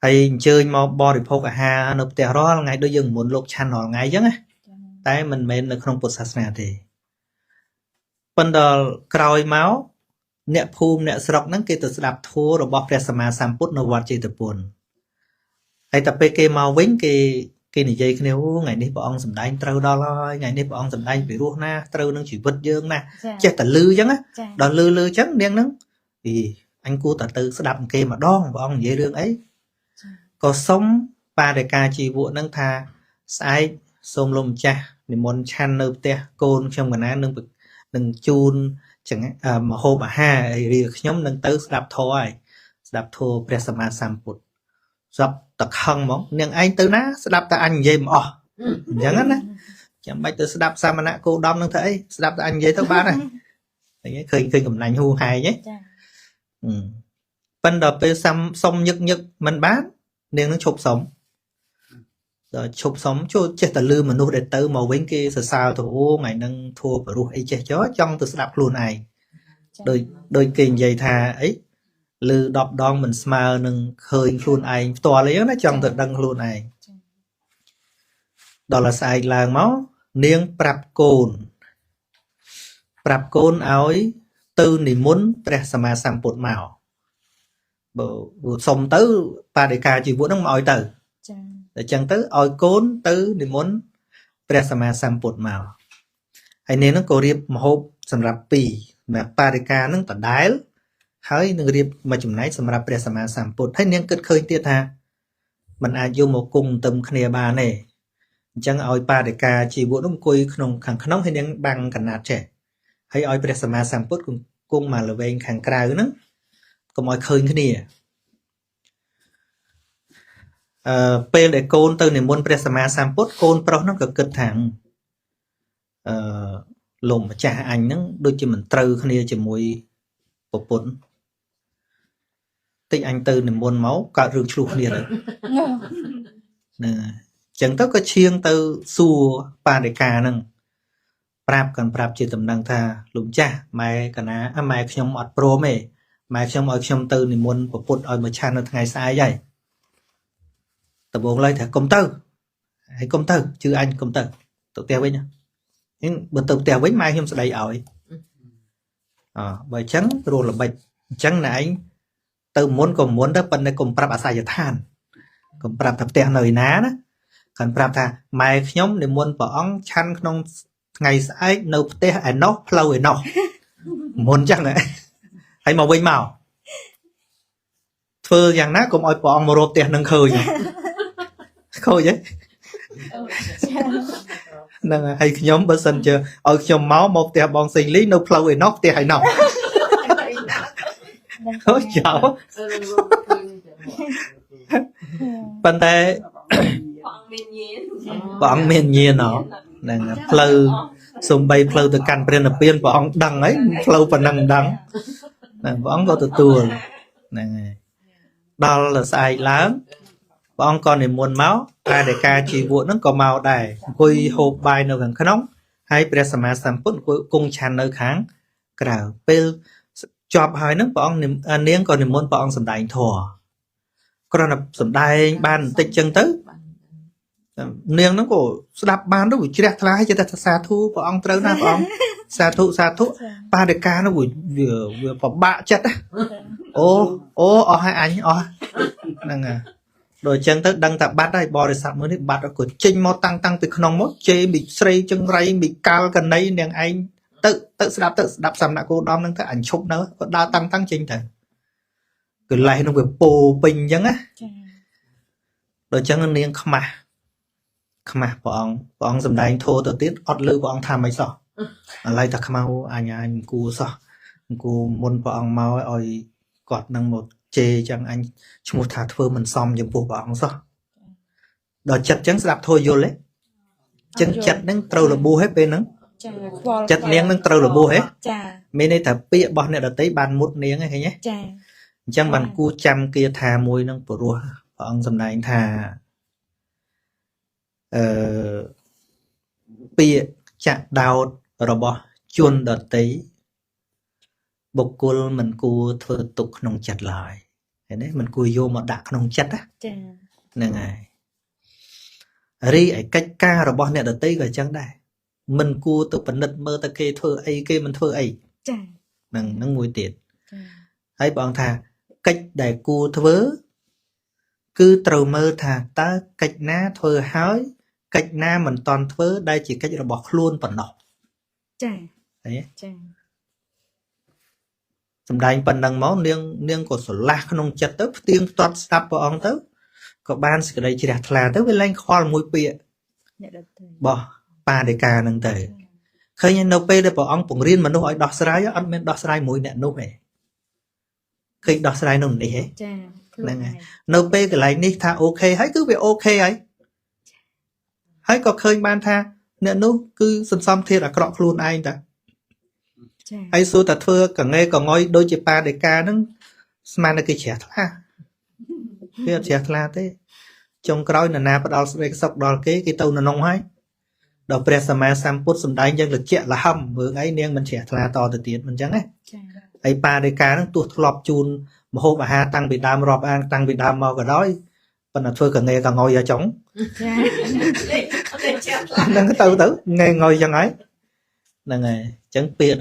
ហើយអញ្ជើញមកបរិភោគអាហារនៅផ្ទះរាល់ថ្ងៃដូចយើងមុនលោកឆាន់រាល់ថ្ងៃអញ្ចឹងណាតែមិនមែននៅក្នុងពុទ្ធសាសនាទេប៉ុន្តែក្រោយមកអ្នកភូមិអ្នកស្រុកហ្នឹងគេទៅស្ដាប់ធម៌របស់ព្រះសម្មាសម្ពុទ្ធនៅវត្តចេតពុនហើយតែពេលគេមកវិញគេនិយាយគ្នាអូថ្ងៃនេះព្រះអង្គសម្ដែងត្រូវដល់ហើយថ្ងៃនេះព្រះអង្គសម្ដែងពីរោះណាត្រូវនឹងជីវិតយើងណាចេះតែលឺអញ្ចឹងណា ចា ដល់លឺអញ្ចឹងនាងហ្នឹងអីអញគួរតែទៅស្ដាប់គេម្ដងព្រះអង្គនិយាយរឿងអីក៏សុំបាដេកាជីវៈហ្នឹងថាស្អែកសូមលោកម្ចាស់និមន្តឆាន់នៅផ្ទះកូនខ្ញុំកណានឹងជូនចឹងមហូបអាហារឲ្យរៀខ្ញុំនឹងទៅស្ដាប់ធម៌ហើយស្ដាប់ធម៌ព្រះសម្មាសម្ពុទ្ធស្ដាប់តខឹងហ្មងនាងឯងទៅណាស្ដាប់តែអញនិយាយមិនអស់អញ្ចឹងណាចាំបាច់ទៅស្ដាប់សាមណៈគោដំនឹងធ្វើអីស្ដាប់តែអញនិយាយទៅបានហើយឃើញកំណាញ់ហួហែងហ៎ ចា ប៉ុន្តែពេលសុំញឹកមិនបាននាងនឹងឈប់សុំដល់ឈប់សុំចូលចេះតែលឺមនុស្សដែលទៅមកវិញគេសរសើរទៅអូថ្ងៃហ្នឹងធัวបរុសអីចេះចង់ទៅស្ដាប់ខ្លួនឯងដូចគេនិយាយថាអីលឺ10ដងមិនស្មើនឹងឃើញខ្លួនឯងផ្ទាល់អីណាចង់ទៅដឹងខ្លួនឯងដល់ស្អែកឡើងមកនាងប្រាប់កូនឲ្យទៅនិមន្តព្រះសម្មាសម្ពុទ្ធមកបើសុំទៅបដិកាជីវៈហ្នឹងមកឲ្យទៅ ចា តែចឹងទៅឲ្យកូនទៅនិមន្តព្រះសម្មាសម្ពុទ្ធមកហើយនាងហ្នឹងក៏រៀបមហូបសម្រាប់ពីរសម្រាប់បរិការហ្នឹងដដែលហើយនឹងរៀបមួយចំណែកសម្រាប់ព្រះសម្មាសម្ពុទ្ធហើយនាងគិតឃើញទៀតថាมันអាចយកមកគង់ទឹមគ្នាបានទេអញ្ចឹងឲ្យបរិការជីវៈនោះអង្គុយក្នុងខាងក្នុងហើយនាងបាំងកណាត់ចេះហើយឲ្យព្រះសម្មាសម្ពុទ្ធគង់មកល្វែងខាងក្រៅហ្នឹងកុំឲ្យឃើញគ្នាពេលដែលកូនទៅនិមន្តព្រះសម្មាសម្ពុទ្ធកូនប្រុសហ្នឹងក៏គិតថាលោកម្ចាស់អញហ្នឹងដូចជាមិនត្រូវគ្នាជាមួយប្រពន្ធតិចអញទៅនិមន្តមកកើតរឿងឆ្លោះគ្នាទៅណាអញ្ចឹងទៅក៏ឈៀងទៅសួរបដិកាហ្នឹងប្រាប់ជាតំណែងថាលោកម្ចាស់ម៉ែខ្ញុំអត់ព្រមទេម៉ែខ្ញុំឲ្យខ្ញុំទៅនិមន្តប្រពន្ធឲ្យមកឆាន់នៅថ្ងៃស្អែកហើយដំបូងឡើយថាកុំទៅហើយកុំទៅជឿអញកុំទៅផ្ទះវិញហ្នឹងបើទៅផ្ទះវិញម៉ែខ្ញុំស្ដីឲ្យបើអញ្ចឹងរស់ល្បិចអញ្ចឹងណែឯង từ muốn đó bên này cùng prap asai than cùng prap tập tiền nơi ná đó còn prap tha mai nhóm để muốn bỏ ong chăn trong ngày sai nấu tê ai nó lâu ai nó muốn chăng đấy hay màu vinh màu phơ rằng ná cùng oi bỏ ong một rộp tiền nâng khơi nhỉ khơi vậy nâng hay nhóm bớt sân chưa oi nhóm máu một tiền bong sinh lý nấu lâu ai nó tiền hay nó ôi cháu bên đây bọn miền nhiên nó nè phơi xung bay phơi từ căn bên là biên bọn đằng ấy phơi phần đằng đằng nè bọn có từ tua nè đó là sai lắm bọn con này muốn máu ai để ca chỉ vụ nó có màu đài quỳ hộp bài nào gần khá nóng hay presama samput cung chan nơi kháng cào pel chọp hai nước bọn niếng còn niệm muốn bọn sầm đại thò còn là sầm đại ban tích chân tới niếng nó cổ đạp ban nó bị chia ra hay chia ra xa thu bọn trâu na bọn xa thu ba đề ca nó bị vừa phòng bạ chất á ô hai anh năng à rồi chân tới đăng tập bắt đây bò để sạp mới đi bắt ở cửa chinh mò tăng từ không mốt chê bị xây chân ray bị cao gần đây niềng anh tự đạp sầm nạ cô đom nâng tới ảnh chụp nữa có đa tăng chinh thật cứ lại nó bị bồ bìnhចឹងá rồi chân niềng khăm bọn sầm đại thô tự tiết ọt lư bọn tham mấy sọ lại ta khăm anh cu sọ cu muốn bọn mau oi cọt nâng một chê chẳng anh một thả thơ mình xong những bộ bọn sọ đó chặt chẳng đạp thôi vô lấy chân chặt nâng trâu là bu hết bên nâng chặt niếng nâng trâu là bu hết mấy này thả bịa bọn này là tới bàn một niếng ấy nhé chẳng bàn cu chăm kia thả mùi nâng bộ rùa bọn dầm này thả bịa chặt đào rồi bỏ chuôn đợt tí bộc cô mình cu thơ tục nông chặt lại thế đấy mình cu vô mà đã nông chặt á nè ngài ri ấy cách ca rồi bỏ nè đợt tí rồi chẳng đây mình cu tự vấn đợt mơ ta kê thơ ấy kê mình thơ ấy nâng nó mùi tiền ấy bọn thà cách đại cu thơ cứ trầu mơ thà ta cách ná thơ hói cách na mình toàn thơ đây chỉ cách rồi bỏ luôn phần nọ đấy sầm đại phần đằng máu niêng của sổ lạc nông chặt tới tiếng toát sắp vào ông tới có ban sự đây chỉ đặt là tới với lanh khoa mùi bịa bỏ ba để ca nâng tề khơi nhân đâu pe để bỏ ông bụng riêng mà nó hỏi đọt sài ăn men đọt sài mùi nè nô này khi đọt sài nông này hết nè nâu pe cái lại ní tha ok hãy cứ việc ok ấy hãy có khơi ban tha nè nô cứ xăm thiệt là cọ luôn anh ta hay số ta thưa cả nghe còn ngồi đôi chị ba để ca nó mang cái trẻ la thế trong coi là na bắt đầu sẽ sọc đòn cái tàu nó nông hay đầu presama samput sum đánh dân lực trẻ là hầm vừa ấy niên mình trẻ la to từ tiền mình chẳng ấy ấy ba để ca nó tuột lọp chun mà hôm mà ha tăng bị đam rọp an tăng bị đam mò cả đói phần là thưa cả nghe cả ngồi ở trống đang cái tàu tử nghe ngồi chẳng ấy là ngày chẳng bịa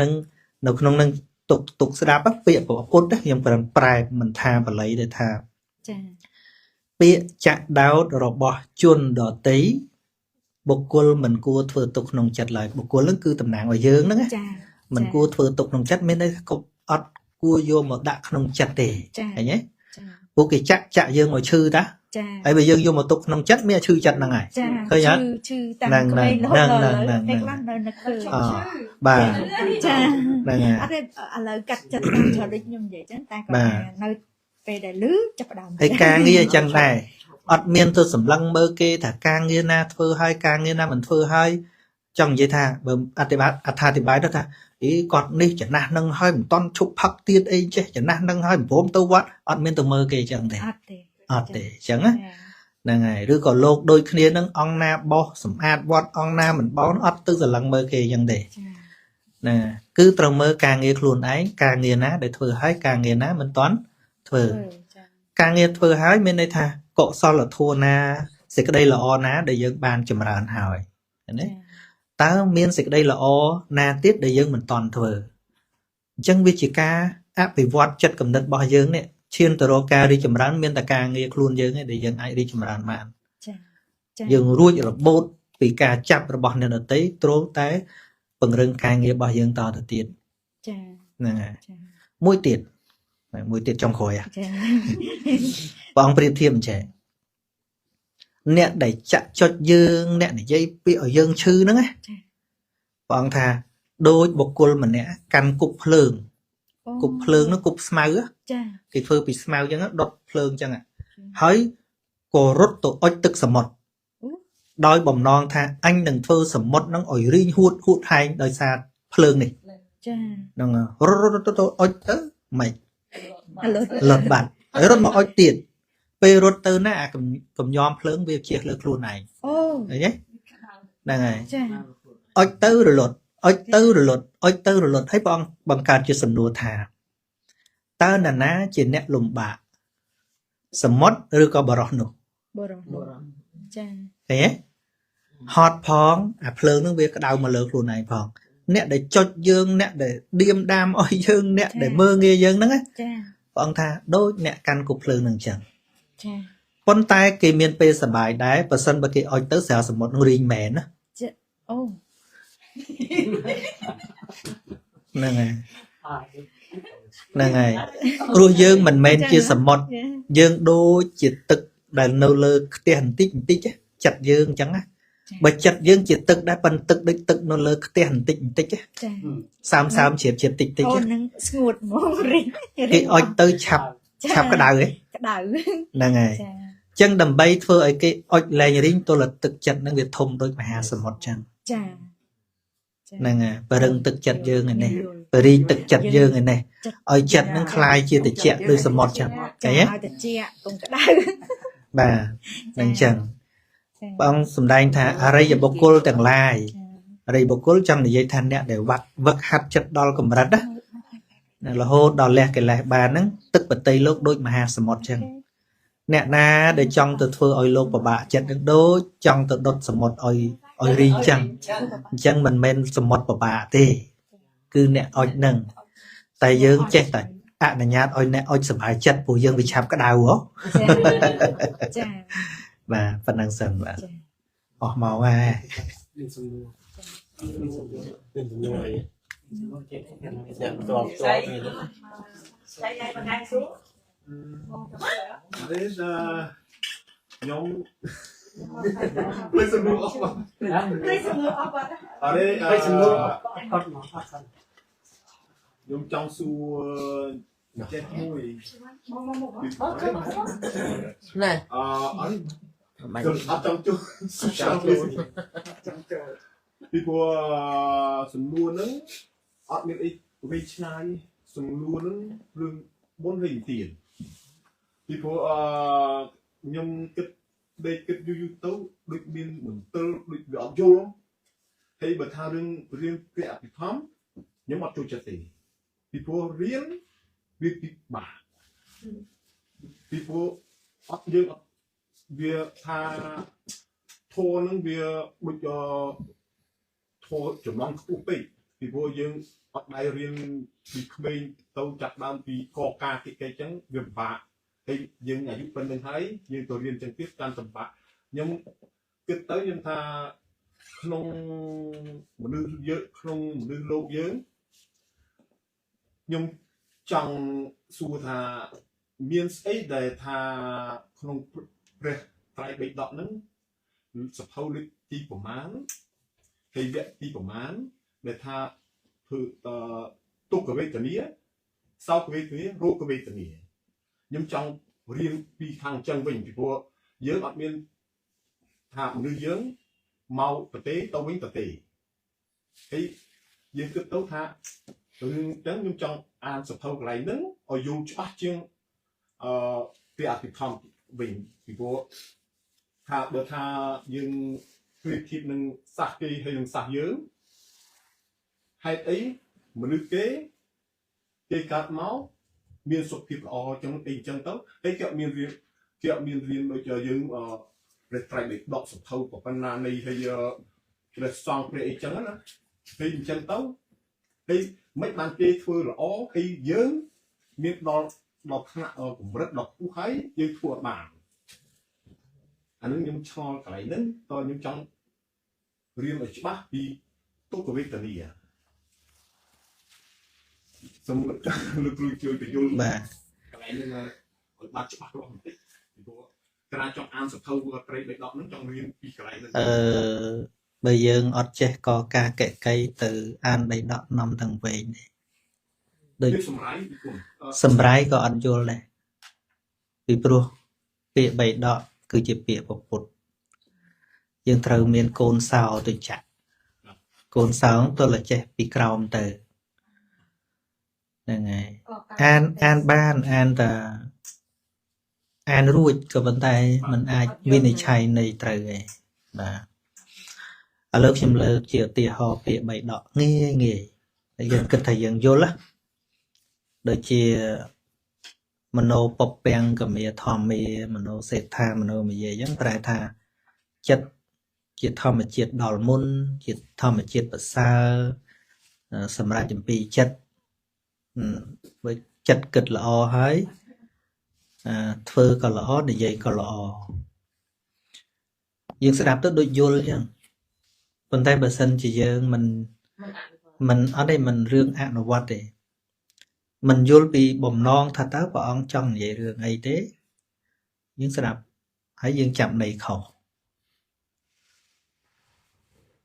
nó không nâng tục sẽ đáp bắt bịa của cốt đó nhưng phần prai mình tha và lấy để tha bịa chặt đáo rồi bỏ chuôn đỏ tí bộc cô mình cua thừa tục nông chặt lại bộc cô lớn cư tầm nàng ở dương đó mình cua thừa tục nông chặt bên đây có ọt cua vô một đạn nông chặt để thấy nhé bố cái chặt dương ngồi chư đó ấy bây giờ vô một tục nông chặt mới chư chặt là ngày khơi nhá nàng bà lời cắt chặt cho đi nhung vậy chứ ta còn nơi về đại lứ cho đồng hay ca nghe chẳng này ọt miên tôi sầm lăng mơ kê thả ca nghe na thơ hai ca nghe na mình thơ hai trong vậy thà bơm tha thì bái đó thà ý còn đi chẳng na nâng hai mình ton chụp hắc tiên ấy chứ chẳng na nâng hai mình vốn tôi quá ọt miên tôi mơ kê chẳng thể ọt để chẳng á là ngày đứa còn lột đôi khi nâng ong na bo sầm ad bọt ong na mình bó ọt tư giờ lăng mơ kê chẳng thể nè cứ trông mơ càng nghe luôn ấy càng nghe ná để thưa hai càng nghe ná mình toán thưa càng nghe thưa hai bên đây thà cọ so là thua na sẽ cái đây là o ná để dân ban chùm ra hỏi đấy ta miên sẽ đây là o na tiết để dân mình toàn thừa chân biết chỉ ca áp bị vót chất cầm đất bao dương này ឈានទៅរកការរីកចម្រើនមានតែការងារខ្លួនយើងឯងដែលយើងអាចរីកចម្រើនបាន ចាចា យើងរួចរបូតពីការចាប់របស់អ្នកដទៃទ្រង់តែពង្រឹងការងាររបស់យើងតទៅទៀត ចា ហ្នឹងហើយ ចា មួយទៀតចុងក្រោយ ចា ព្រះអង្គប្រៀបធៀបអញ្ចឹងអ្នកដែលចាក់ចុចយើងអ្នកនិយាយពាក្យឲ្យយើងឈឺហ្នឹងណាព្រះអង្គថាដូចបុគ្គលម្នាក់កាន់គប់ភ្លើងគប់ភ្លើងនោះគប់ស្មៅ ចា គេធ្វើពីស្មៅអញ្ចឹងដុតភ្លើងអញ្ចឹងហើយក៏រត់ទៅអុជទឹកសមុទ្រដោយបំណងថាអញនឹងធ្វើសមុទ្រហ្នឹងឲ្យរីងហួតហែងដោយសារភ្លើងនេះ ចា ហ្នឹងរត់ទៅអុជទៅមិន អលត់ លត់បាត់ហើយរត់មកអុជទៀតពេលរត់ទៅណាអាកំញោមភ្លើងវាជះលើខ្លួនឯង អូ ឃើញទេហ្នឹងហើយ ចា អុជទៅរលត់អុជទៅរលត់អុជទៅរលត់ហើយព្រះអង្គបង្កើតជាសំណួរថាតើនរណាជាអ្នកលំបាកសមុទ្រឬក៏បរោះនោះ បរោះចា ឃើញទេហត់ផងអាភ្លើងហ្នឹងវាក្តៅមកលើខ្លួនឯងផងអ្នកដែលចុចយើងអ្នកដែលឌៀមដាមឲ្យយើងអ្នកដែលមើងងាយយើងហ្នឹងណា ចា ព្រះអង្គថាដូចអ្នកកាន់គប់ភ្លើងហ្នឹងអញ្ចឹង ចា ប៉ុន្តែគេមានពេលសប្បាយដែរបើសិនបើគេអុជទៅស្រាលសមុទ្រនឹងរីងមែនណា ចាអូ ហ្នឹងហើយ ហើយ ហ្នឹងហើយព្រោះយើងមិនមែនជាសមុទ្រយើងដូចជាទឹកដែលនៅលើខ្ទះបន្តិចបន្តិចចិត្តយើងអញ្ចឹងណាបើចិត្តយើងជាទឹកដែរប៉ុន្តែទឹកដូចទឹកនៅលើខ្ទះបន្តិចបន្តិច ចា សើមជ្រាបជាតិតិចតិច អូននឹងស្ងួតហ្មងរីង គេអុជទៅឆាប់ក្តៅហ៎ ក្តៅ ហ្នឹងហើយ ចា អញ្ចឹងដើម្បីធ្វើឲ្យគេអុជលែងរីងទល់តែទឹកចិត្តហ្នឹងវាធំដូចមហាសមុទ្រអញ្ចឹង ចា ហ្នឹងហើយបរិងទឹកចិត្តយើងឯនេះបរិងទឹកចិត្តយើងឯនេះឲ្យចិត្តហ្នឹងคล้ายជាត្រជាក់ដូចសមុទ្រចឹងឃើញទេ ឲ្យតិចកុំក្តៅ បាទហ្នឹងចឹងព្រះអង្គសម្ដែងថាអរិយបុគ្គលទាំងឡាយអរិយបុគ្គលចង់និយាយថាអ្នកដែលវឹកហាត់ចិត្តដល់កម្រិតណារហូតដល់លះកិលេសបានហ្នឹងទឹកបតីលោកដូចមហាសមុទ្រចឹងអ្នកណាដែលចង់ទៅធ្វើឲ្យលោកពិបាកចិត្តនឹងដូចចង់ទៅដុតសមុទ្រឲ្យរីងចឹងអញ្ចឹងមិនមែនសមុទ្រពិបាកទេគឺអ្នកអុជហ្នឹងតែយើងចេះតែអនុញ្ញាតឲ្យអ្នកអុជសុបាយចិត្តព្រោះយើងវាឆាប់ក្តៅហ៎ ចា បាទប៉ុណ្ណឹងសិនបាទអស់មកហើយ មានសំណួរ មានជំនួយ ចេះតែ អ្នកផ្ទាល់ផ្ទាល់នេះ ស្អីឯងបង្ហាញសួរ This nhóm Listen to us. នេះសំណួរអស់បាត់ Ở đây ហើយសំណួរអត់មកអត់សិន nhóm trong su chết mùi. ណែ Ở trong chu trong chu. People sum luôn nứng ở miền ấy về China sum luôn nứng lương 4 hình tiền. People nhóm kết đây kết YouTube được biên mình tư được ở vô hay bật thao riêng cái app thắm nhóm mặt trôi chặt thì people riêng việc bà people ấp dương việc tha thua nó việc bây giờ thua chuẩn long cụ bị people dương ấp đây riêng bị bên tàu chặt đam bị co ca cái trắng việc bà hay dương nhà giúp bên thấy dương tôi riêng chân tiếp can tầm bạc nhưng kết tới nhưng tha không một đứa dơ không một đứa lâu dớ nhưng trong su tha miền ấy để tha không trái bị đọt nứng sập hậu lịch ti của mán hay vẹn ti của mán để tha thử tục cái về tận nghĩa sau cái về tận nghĩa rô cái về tận nghĩa nhưng trong riêng đi thằng chân bình thì vua dớ ở miền thà một đứa dớ mau tế tao với tế ấy dương cứ tấu tha từ đến nhưng trong an sập thâu lại nứng ở dùng cho chương việc thì thòng bình thì vua thà được thà dương việc thịt nâng sạc kỳ hay nâng sạc dớ hay ấy một đứa kế cát máu miền sụp thịt ở trong tình chân tấu ấy kẹo miền riêng đôi chờ dương để trái bị đọt sụp thâu của con này hay để xong để chân á hình chân tấu hay mấy bạn kia thưa là ó hay dớn miền đo đọc hạ cũng rất đọc cú hay nhưng thua bản anh ấy nhưng cho cái này đến tôi nhưng trong riêng ở bác đi tốt của việc gì à xong lực lượng chơi thì vô បាទ cái này nên là bác cho bác luôn cái này trong an sập thâu của trade bạch đỏ nó trong riêng cái này បើយើងអត់ចេះកការកែកៃទៅអានបៃដកនាំទាំងវែងទេដូច việc sầm rái thì cũng សម្រាយក៏អត់យល់ដែរពីព្រោះពាក្យបៃដកគឺជាពាក្យពុទ្ធយើងត្រូវមានកូនសោទៅចាក់កូនសោទល់តែចេះពីក្រោមទៅហ្នឹងហើយអានបានអានតែអានរួចក៏ប៉ុន្តែมันអាចវិនិច្ឆ័យនៃត្រូវឯងបាទឥឡូវខ្ញុំលើកជាឧទាហរណ៍ពាក្យបៃដកងាយតែយើងគិតថាយើងយល់ណាដូចជាមโนពពាំងកមេធម្មាមโนសេដ្ឋាមโนមយាអញ្ចឹងប្រែថាចិត្តជាធម្មជាតិដល់មុនជាធម្មជាតិប្រសើរសម្រាប់ចំពីចិត្តបើចិត្តគិតល្អហើយធ្វើក៏ល្អនិយាយក៏ល្អយើងស្ដាប់ទៅដូចយល់អញ្ចឹងប៉ុន្តែបើសិនជាយើងមិនអត់ទេមិនរឿងអនុវត្តទេមិនយល់ពីបំណងថាតើព្រះអង្គចង់និយាយរឿងអីទេយើងស្ដាប់ហើយយើងចាប់ន័យខុស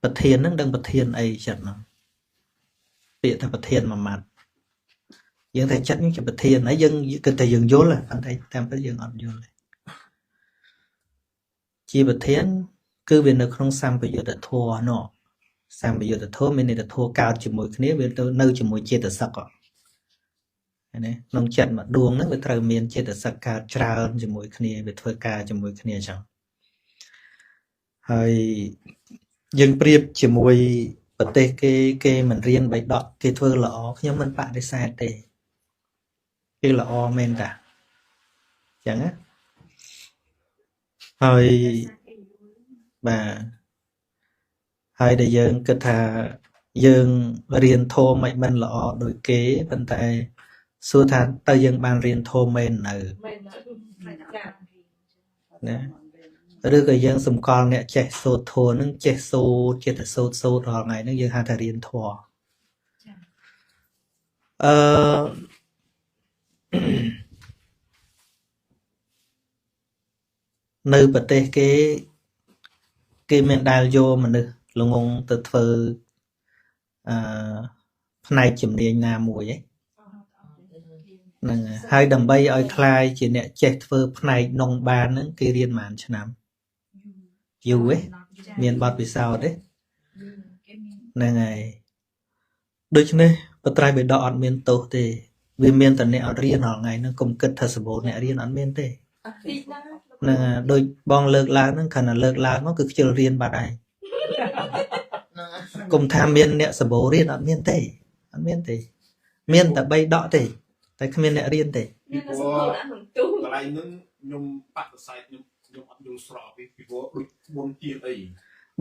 ប្រធាននឹងដឹងប្រធានអីចិត្តហ្នឹងពាក្យថាប្រធានមួយម៉ាត់យើងតែចិត្តនេះជាប្រធានហើយយើងគិតថាយើងយល់ប៉ុន្តែតាមពិតយើងអត់យល់ទេជាប្រធានគឺវានៅក្នុងសម្បយុទ្ធធម៌នោះសម្បយុទ្ធធម៌មានន័យថាធម៌កើតជាមួយគ្នាវាទៅនៅជាមួយចេតសិកណាក្នុងចិត្តមួយដួងហ្នឹងវាត្រូវមានចេតសិកកើតច្រើនជាមួយគ្នាវាធ្វើការជាមួយគ្នាអញ្ចឹងហើយយើងប្រៀបជាមួយប្រទេសគេមិនរៀនបៃដកគេធ្វើល្អខ្ញុំមិនបដិសេធទេគេល្អមែនតាអញ្ចឹងណាហើយបាទហើយដែលយើងគិតថាយើងរៀនធម៌មិនល្អដូចគេប៉ុន្តែសួរថាតើយើងបានរៀនធម៌មែននៅណាឬក៏យើងសម្គាល់អ្នកចេះសូត្រធម៌នឹងចេះសូត្រចេះតែសូត្ររាល់ថ្ងៃហ្នឹងយើងហៅថារៀនធម៌នៅប្រទេសគេមានដែលយកមនុស្សល្ងងទៅធ្វើផ្នែកជំនាញណាមួយហ្នឹងហើយដើម្បីឲ្យคลายជាអ្នកចេះធ្វើផ្នែកនងបានហ្នឹងគេរៀនប្រហែលឆ្នាំយូរមានបទពិសោធន៍ទេហ្នឹងហើយដូច្នេះបត្រៃបិដកអត់មានទោសទេវាមានតែអ្នកអត់រៀនរាល់ថ្ងៃហ្នឹងកុំគិតថាសម្បូរអ្នករៀនអត់មានទេហ្នឹងដូចបងលើកឡើងហ្នឹងគ្រាន់តែលើកឡើងមកគឺខ្ជិលរៀនបាត់ហើយកុំថាមានអ្នកសម្បូររៀនអត់មានទេអត់មានទេមានតែបីដកទេតែគ្មានអ្នករៀនទេ ពីព្រោះកន្លែងហ្នឹងខ្ញុំបដិសេធខ្ញុំអត់យល់ស្របពីព្រោះដូចបុណ្យទានអី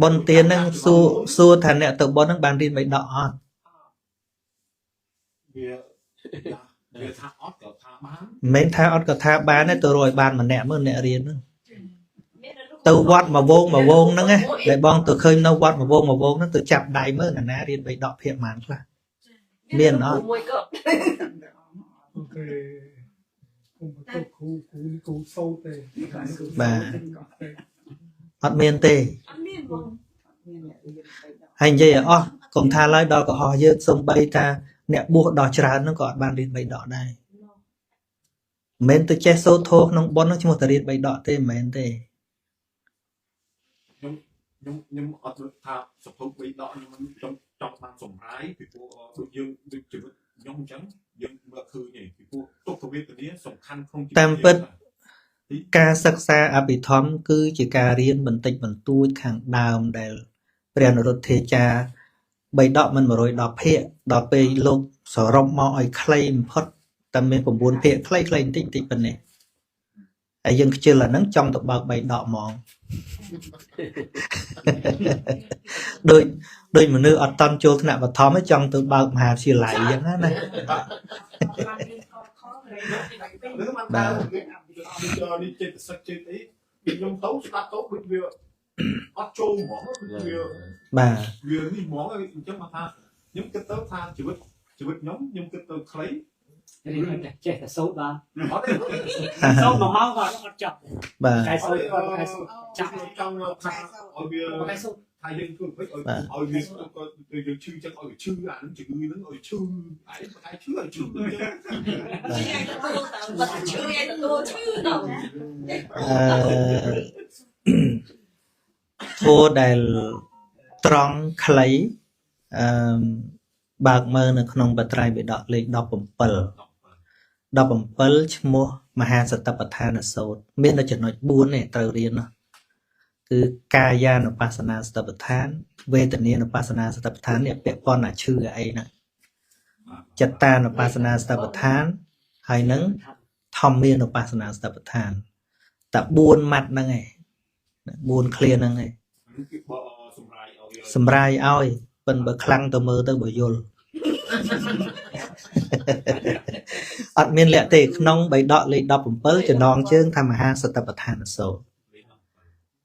បុណ្យទានហ្នឹងសួរថាអ្នកទៅបុណ្យហ្នឹងបានរៀនបៃដកអត់ វាថាអត់ក៏ថាបាន មិនថាអត់ក៏ថាបានទេទៅរយបានម្នាក់មើលអ្នករៀនហ្នឹងទៅវត្តមកវងហ្នឹងណាដែលបងទៅឃើញនៅវត្តមកវងហ្នឹងទៅចាប់ដៃមើលណារៀនបៃដកភាគប៉ុន្មានខ្លះមានអត់ មួយក៏គូសូទេ បាទអត់មានទេហើយនិយាយឲ្យអស់កុំថាឡើយដល់កុហកយើងសំបីថាអ្នកបួសដល់ច្រើនហ្នឹងក៏អត់បានរៀនបៃដកដែរមិនទៅចេះសូត្រធម៌ក្នុងបុណ្យហ្នឹងឈ្មោះតែរៀនបៃដកទេមិនមែនទេ ខ្ញុំអត់ថាសភៅបៃដកខ្ញុំចង់បានសម្រាយពីព្រោះដូចយើងដូចជីវិតខ្ញុំអញ្ចឹងយើងមើលឃើញទេពីព្រោះទុក្ខវេទនាសំខាន់ក្នុងជីវិតតាមពិតការសិក្សាអភិធម្មគឺជាការរៀនបន្តិចបន្តួចខាងដើមដែលព្រះនរោធេចាបៃដកមិន110ភាគដល់ពេលលោកសរុបមកឲ្យខ្លីបំផុតតែមាន9ភាគខ្លីៗបន្តិចប៉ុណ្ណេះហើយយើងខ្ជិលអាហ្នឹងចង់ទៅបើកបៃដកហ្មងដូចមនុស្សអត់តន់ចូលថ្នាក់បឋមចង់ទៅបើកមហាវិទ្យាល័យអញ្ចឹងណា នឹងបានថានេះចិត្តសឹកចិត្តអីពីខ្ញុំទៅស្ដាប់ទៅដូចវាអត់ចូលហ្មងវា បាទ វានេះហ្មងអញ្ចឹងមកថាខ្ញុំគិតទៅថាជីវិតខ្ញុំគិតទៅខ្លី រៀនតែចេះតែសូត្របាន អត់ទេ សូត្រ1ម៉ោងក៏អត់ចប់ បាទ តែសូត្រតែសូត្រចាប់ ចង់ថាឲ្យវា តែសូត្រ ថាយើងធ្វើមិនឲ្យវាក៏យើងឈឺចឹងឲ្យវាឈឺអានឹងជំងឺហ្នឹងឲ្យឈឺឯងតែឈឺឲ្យឈឺអញ្ចឹង ធោដែលត្រង់ខ្លីបើកមើលនៅក្នុងបត្រៃបិដកលេខ17 ឈ្មោះមហាសតិប្បដ្ឋានសូត្រមានតែចំណុច4ទេត្រូវរៀននោះគឺកាយានុបស្សនាសតិប្បដ្ឋានវេទនានុបស្សនាសតិប្បដ្ឋាននេះពាក់ព័ន្ធអាឈឺអីហ្នឹងចិត្តតានុបស្សនាសតិប្បដ្ឋានហើយនឹងធម្មានុបស្សនាសតិប្បដ្ឋានតែ4ម៉ាត់ហ្នឹងឯង4ឃ្លាហ្នឹងឯង គឺបកសម្រាយឲ្យ សម្រាយឲ្យប៉ិនបើខ្លាំងទៅមើលទៅបើយល់អត់មានលក្ខទេក្នុងបៃដកលេខ17ចំណងជើងថាមហាសតិប្បដ្ឋានសូត្រ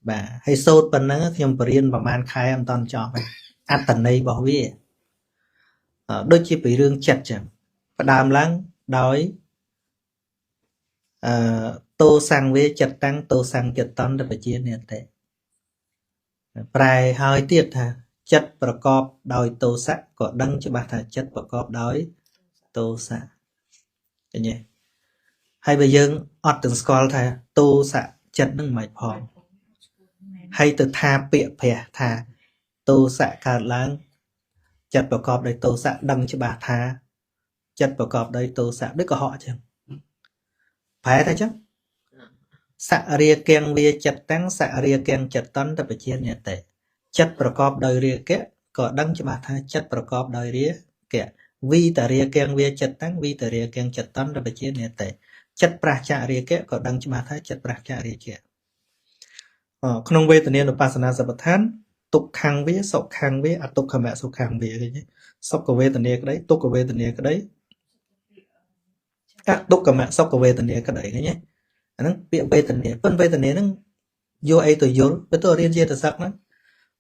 បាទហើយសូត្រប៉ុណ្ណឹងខ្ញុំបរៀនប្រហែលខែមិនតាន់ចប់ទេអត្តន័យរបស់វាដូចជាពីរឿងចិត្តចឹងផ្ដើមឡើងដោយតោសង្វេចិត្តតាំងតោសង្ចិត្តន្តបជានិតិប្រែហើយទៀតថាចិត្តប្រកបដោយទោសៈក៏ដឹងច្បាស់ថាចិត្តប្រកបដោយទោសៈឃើញទេហើយបើយើងអត់ទាំងស្គាល់ថាទោសៈចិត្តនឹងមិនផងហើយទៅថាពាក្យព្រះថាទោសៈកើតឡើងចិត្តប្រកបដោយទោសៈដឹងច្បាស់ថាចិត្តប្រកបដោយទោសៈដូចកុហកអញ្ចឹងប្រែថាអញ្ចឹងសរាគិងវាចិត្តតាំងសរាគិងចិត្តន្តបជានិតិចិត្តប្រកបដោយរាគៈក៏ដឹងច្បាស់ថាចិត្តប្រកបដោយរាគៈវិតរាគិងវាចិត្តតាំងវិតរាគិងចិត្តន្តបជានិតិចិត្តប្រះចរាគៈក៏ដឹងច្បាស់ថាចិត្តប្រះចរាគៈក្នុងវេទនានុបស្សនាសតិប្បដ្ឋានទុក្ខំវាសុខំវាអទុក្ខមសុខំវាឃើញទេសុខវេទនាក្តីទុក្ខវេទនាក្តីអទុក្ខមសុខវេទនាក្តីឃើញទេអាហ្នឹងពាក្យវេទនាប៉ុន្តែវេទនាហ្នឹងយកអីទៅយល់ទៅរៀនចេតសិកហ្នឹង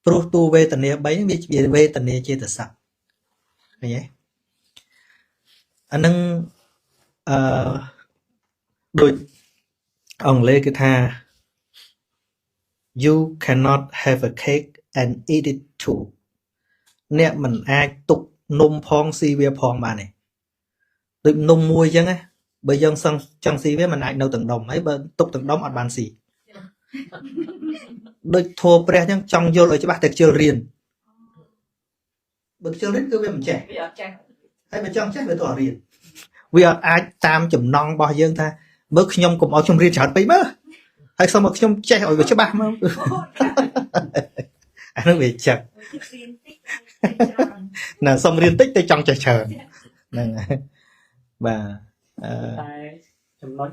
ព្រោះតួវេទនា3វាជាវេទនាចេតសិកឃើញទេអាហ្នឹងដូចអង់គ្លេសគឺថា you cannot have a cake and eat it too អ្នកមិនអាចទុកនំផងស៊ីវាផងបានទេដូចនំមួយអញ្ចឹងណាបើយើងសឹងចង់ស៊ីវាមិនអាចនៅទាំងដុំហើយបើទុកទាំងដុំអត់បានស៊ីដូចធัวព្រះអញ្ចឹងចង់យល់ឲ្យច្បាស់តែខ្ជិលរៀនបើខ្ជិលរៀនគឺវាមិនចេះវាអត់ចេះហើយបើចង់ចេះវាទៅអត់រៀនវាអត់អាចតាមចំណងរបស់យើងថាមើលខ្ញុំកុំឲ្យខ្ញុំរៀនច្រើនពេកមើលហើយសូមឲ្យខ្ញុំចេះឲ្យវាច្បាស់មើលអានោះវាចឹងណាសូមរៀនតិចតែចង់ចេះច្រើនហ្នឹងបាទ តែចំណុច